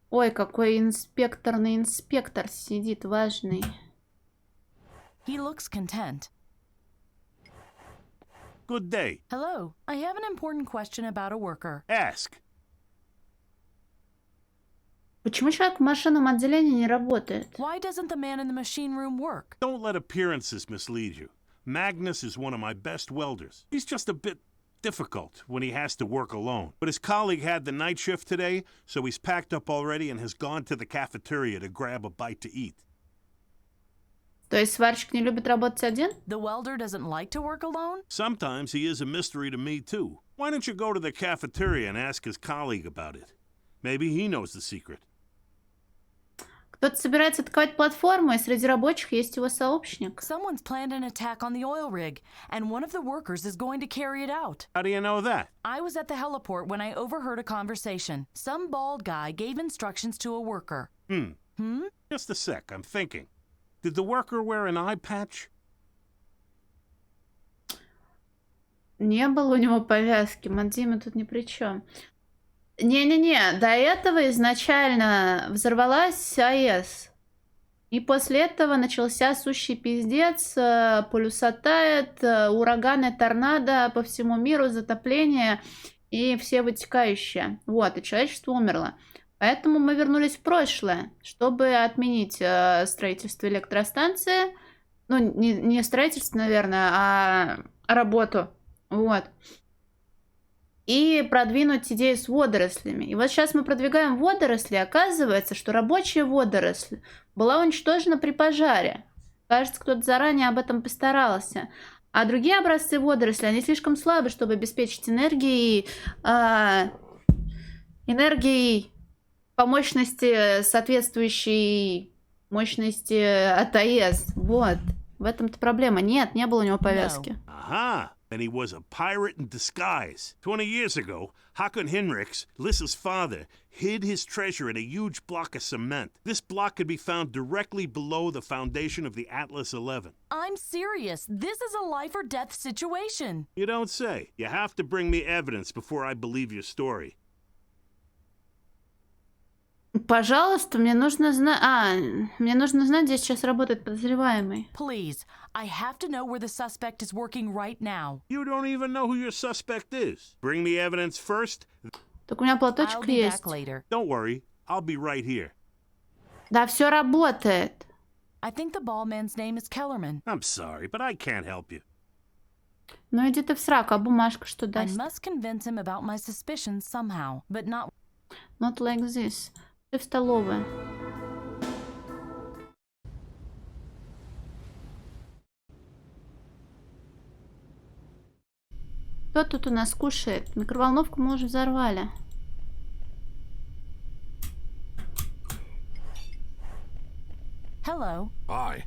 Ой, какой инспекторный инспектор сидит, важный. He looks content. Good day. Hello. I have an important question about a worker. Ask. Почему человек в машинном отделении не работает? Why doesn't the man in the machine room work? Don't let appearances mislead you. Magnus is one of my best welders. He's just a bit difficult when he has to work alone. But his colleague had the night shift today, so he's packed up already and has gone to the cafeteria to grab a bite to eat. То есть сварщик не любит работать один? The welder doesn't like to work alone? Sometimes he is a mystery to me, too. Why don't you go to the cafeteria and ask his colleague about it? Maybe he knows the secret. Кто-то собирается атаковать платформу, и среди рабочих есть его сообщник. Someone's planned an attack on the oil rig, and one of the workers is going to carry it out. How do you know that? I was at the heliport when I overheard a conversation. Some bald guy gave instructions to a worker. Just a sec, I'm thinking. Did the worker wear an eye patch? Не было у него повязки, Мадзима тут ни при чем. Не-не-не, до этого изначально взорвалась АЭС. И после этого начался сущий пиздец, полюса тает, ураганы, торнадо по всему миру, затопление и все вытекающее. Вот, и человечество умерло. Поэтому мы вернулись в прошлое, чтобы отменить строительство электростанции. Ну, не строительство, наверное, а работу. Вот. И продвинуть идею с водорослями. И вот сейчас мы продвигаем водоросли. Оказывается, что рабочая водоросль была уничтожена при пожаре. Кажется, кто-то заранее об этом постарался. А другие образцы водорослей, они слишком слабы, чтобы обеспечить энергией по мощности, соответствующей мощности от АЭС. Вот. В этом-то проблема. Нет, не было у него повязки. Aha! And he was a pirate in disguise. 20 years ago, Hakon Hinrichs, Lissa's father, hid his treasure in a huge block of cement. This block could be found directly below the foundation of the Atlas 11. I'm serious. This is a life or death situation. You don't say. You have to bring me evidence before I believe your story. Пожалуйста, мне нужно знать... мне нужно знать, где сейчас работает подозреваемый. Please, I have to know where the suspect is working right now. You don't even know who your suspect is. Bring me evidence first. Так у меня I'll платочек be есть. back later. Don't worry, I'll be right here. Да, все работает. I think the ball man's name is Kellerman. I'm sorry, but I can't help you. Ну иди ты в сраку, а бумажка что I даст? must convince him about my suspicions somehow, but not... Not like this. Ты в столовую. Кто тут у нас кушает? Микроволновку мы уже взорвали. Hello. Hi.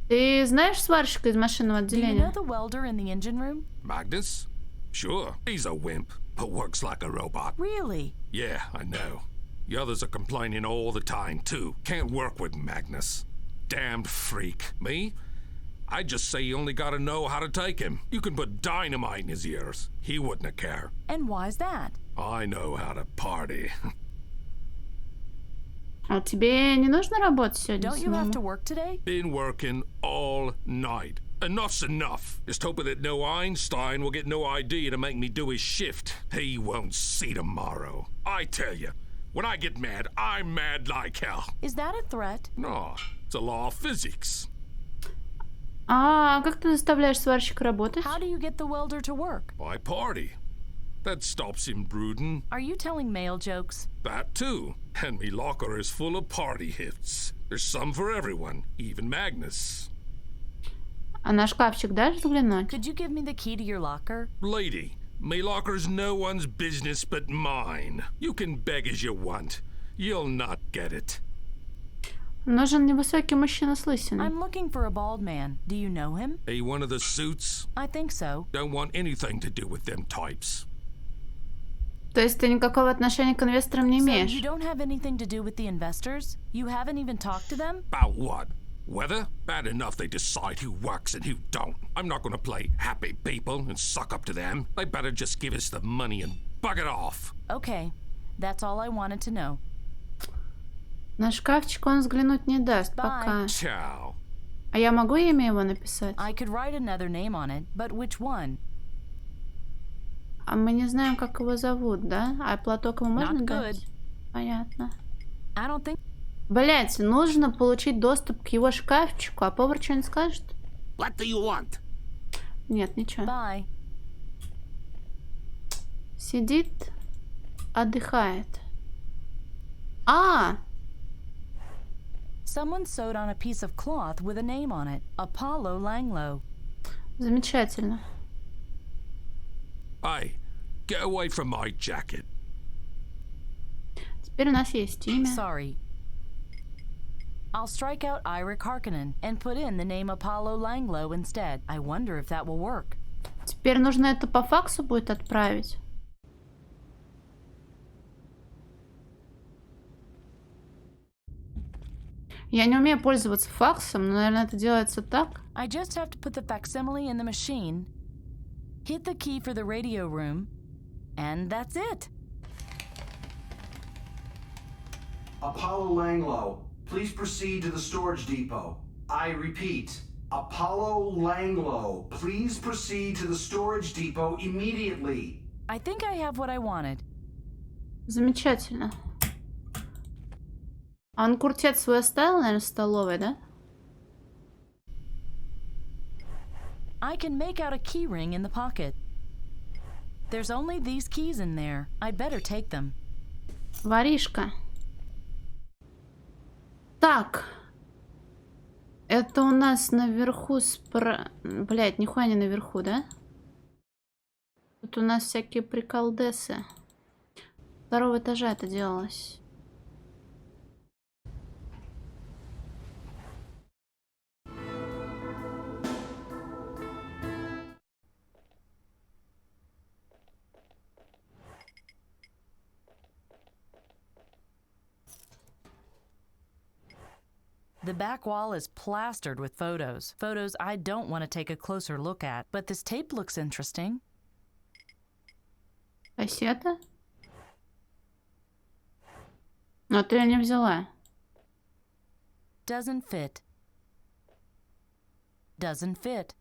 Ты знаешь сварщика из машинного Do you know отделения? the welder in the engine room? Magnus? Sure. He's a wimp, but works like a robot. Really? Yeah, I know. The others are complaining all the time, too. Can't work with Magnus. Damned freak. Me? I'd just say you only gotta know how to take him. You can put dynamite in his ears. He wouldn't care. And why's that? I know how to party. А тебе не нужно работать сегодня Don't you have to самому? work today? Been working all night. Enough's enough. Just hoping that no Einstein will get no idea to make me do his shift. He won't see tomorrow. I tell you, when I get mad, I'm mad like hell. Is that a threat? No, it's a law of physics. А как ты заставляешь сварщика работать? How do you get the welder to work? By party. That stops him brooding. Are you telling male jokes? That too. And me locker is full of party hits. There's some for everyone, even Magnus. А на шкафчик дашь взглянуть? Could you give me the key to your locker? Lady, me locker's no one's business but mine. You can beg as you want. You'll not get it. Нужен невысокий мужчина с лысиной. I'm looking for a bald man. Do you know him? Hey, one of the suits? I think so. Don't want anything to do with them types. То есть ты никакого отношения к инвесторам не So имеешь? you don't have anything to do with the investors? You haven't even talked to them? About what? Weather? Bad enough they decide who works and who don't. I'm not gonna play happy people and suck up to them. They better just give us the money and bug it off. Okay. That's all I wanted to know. На шкафчик он взглянуть не даст пока. Ciao. А я могу имя его написать? I could write another name on it, but which one? А мы не знаем, как его зовут, да? А платок ему можно Not дать? good. Понятно. I don't think... Блять, нужно получить доступ к его шкафчику, а повар что-нибудь скажет? What do you want? Нет, ничего. Bye. Сидит, отдыхает. А! Someone sewed on a piece of cloth with a name on it. Apollo Langlo. Замечательно. Hey, get away from my jacket. Теперь у нас есть имя. Sorry. I'll strike out Ira Harkonnen and put in the name Apollo Langlo instead. I wonder if that will work. Теперь нужно это по факсу будет отправить. Я не умею пользоваться факсом, но, наверное, это делается так. I just have to put the facsimile in the machine, hit the key for the radio room, and that's it. Apollo Langlo, please proceed to the storage depot. I repeat, Apollo Langlo, please proceed to the storage depot immediately. I think I have what I wanted. Замечательно. А он куртет свой оставил, наверное, в столовой, да? I can make out a key ring in the pocket. There's only these keys in there. I'd better take them. Воришка. Так. Это у нас наверху Блядь, нихуя не наверху, да? Тут у нас всякие приколдесы. Второго этажа это делалось. The back wall is plastered with photos. Photos I don't want to take a closer look at, but this tape looks interesting. Кассета? Но ты её не взяла. Doesn't fit. Doesn't fit.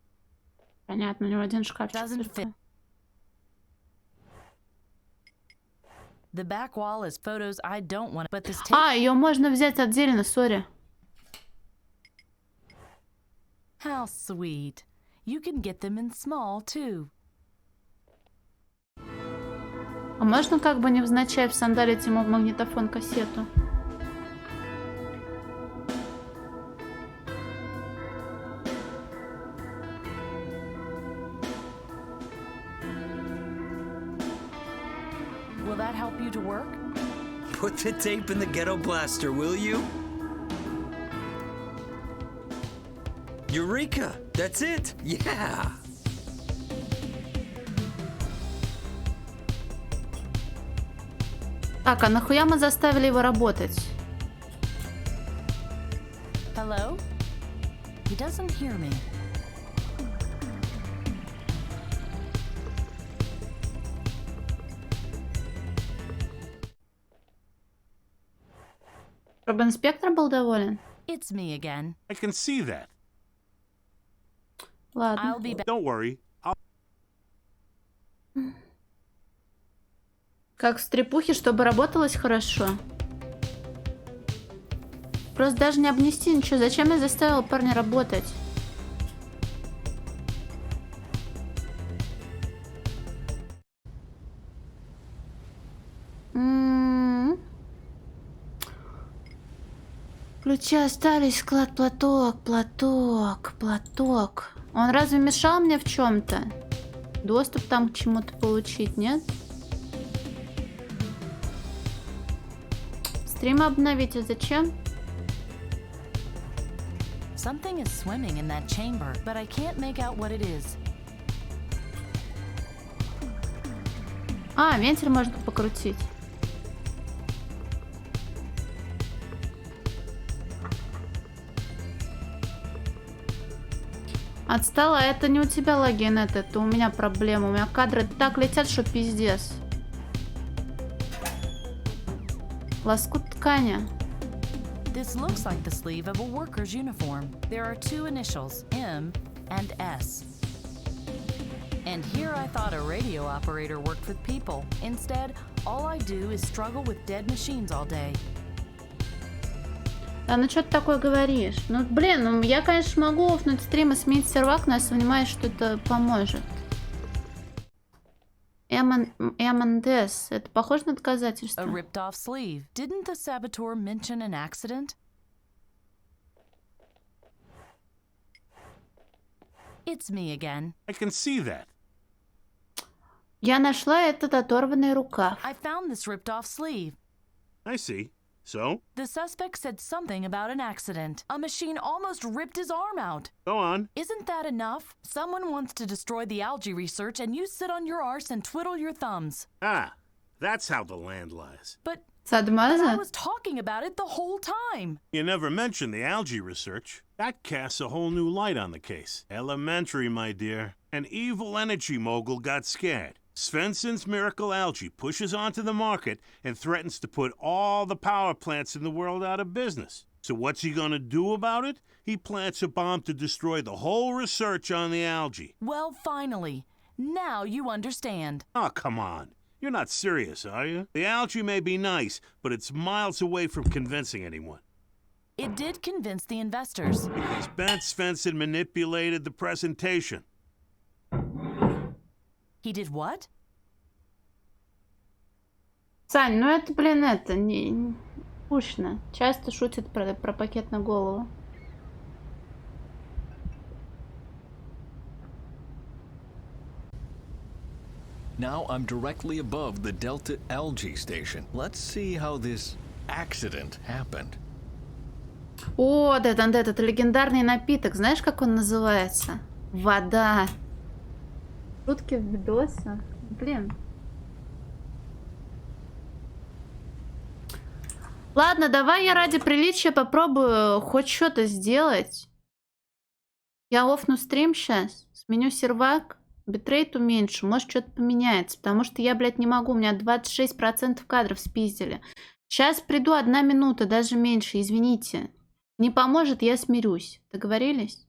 Понятно, у него один шкафчик. Doesn't fit. The back wall is photos I don't want, but this tape... А, ее можно взять отдельно, сори. How sweet. You can get them in small, too. А можно как бы невзначай всандалить ему в магнитофон кассету? Will that help you to work? Put the tape in the ghetto blaster, will you? Eureka! That's it! Yeah! Так, а нахуя мы заставили его работать? Hello? He doesn't hear me. Чтобы инспектор был доволен? It's me again. I can see that. Ладно. I'll be back. Don't worry. Как в стрепухе, чтобы работалось хорошо. Просто даже не обнести ничего. Зачем я заставила парня работать? Ключи остались, склад, платок. Он разве мешал мне в чем-то? Доступ там к чему-то получить, нет? Стрим обновить, а зачем? Something is swimming in that chamber, but I can't make out what it is. А, вентиль можно покрутить. Отстала, это не у тебя логин, это у меня проблема. У меня кадры так летят, что пиздец. Лоскут ткани. This looks like the sleeve of a worker's uniform. There are two initials, M and S. And here I thought a radio operator worked with people. Instead, all I do is struggle with dead machines all day. Да ну что ты такое говоришь? Ну блин, ну я конечно могу офнуть стрим и сменить сервак, но я сомневаюсь, что это поможет. M&S. Это похоже на доказательство? A ripped off sleeve. Didn't the saboteur mention an accident? It's me again. I can see that. Я нашла этот оторванный рукав. I found this ripped off sleeve. I see. So? The suspect said something about an accident. A machine almost ripped his arm out. Go on. Isn't that enough? Someone wants to destroy the algae research and you sit on your arse and twiddle your thumbs. Ah, that's how the land lies. But Садмаза? I was talking about it the whole time. You never mentioned the algae research. That casts a whole new light on the case. Elementary, my dear. An evil energy mogul got scared. Svensson's miracle algae pushes onto the market and threatens to put all the power plants in the world out of business. So what's he gonna do about it? He plants a bomb to destroy the whole research on the algae. Well, finally. Now you understand. Oh, come on. You're not serious, are you? The algae may be nice, but it's miles away from convincing anyone. It did convince the investors. Because Ben Svensson manipulated the presentation. He did what? Сань, ну это, блин, это не скучно. Часто шутят про пакет на голову. Now I'm directly above the Delta Algae Station. Let's see how this accident happened. О, да, там этот легендарный напиток. Знаешь, как он называется? Вода. Шутки в видосе. Блин. Ладно, давай я ради приличия попробую хоть что-то сделать. Я офну стрим сейчас, сменю сервак, битрейт уменьшу, может что-то поменяется, потому что я, блядь, не могу, у меня 26% кадров спиздили. Сейчас приду 1 минута, даже меньше, извините. Не поможет, я смирюсь. Договорились?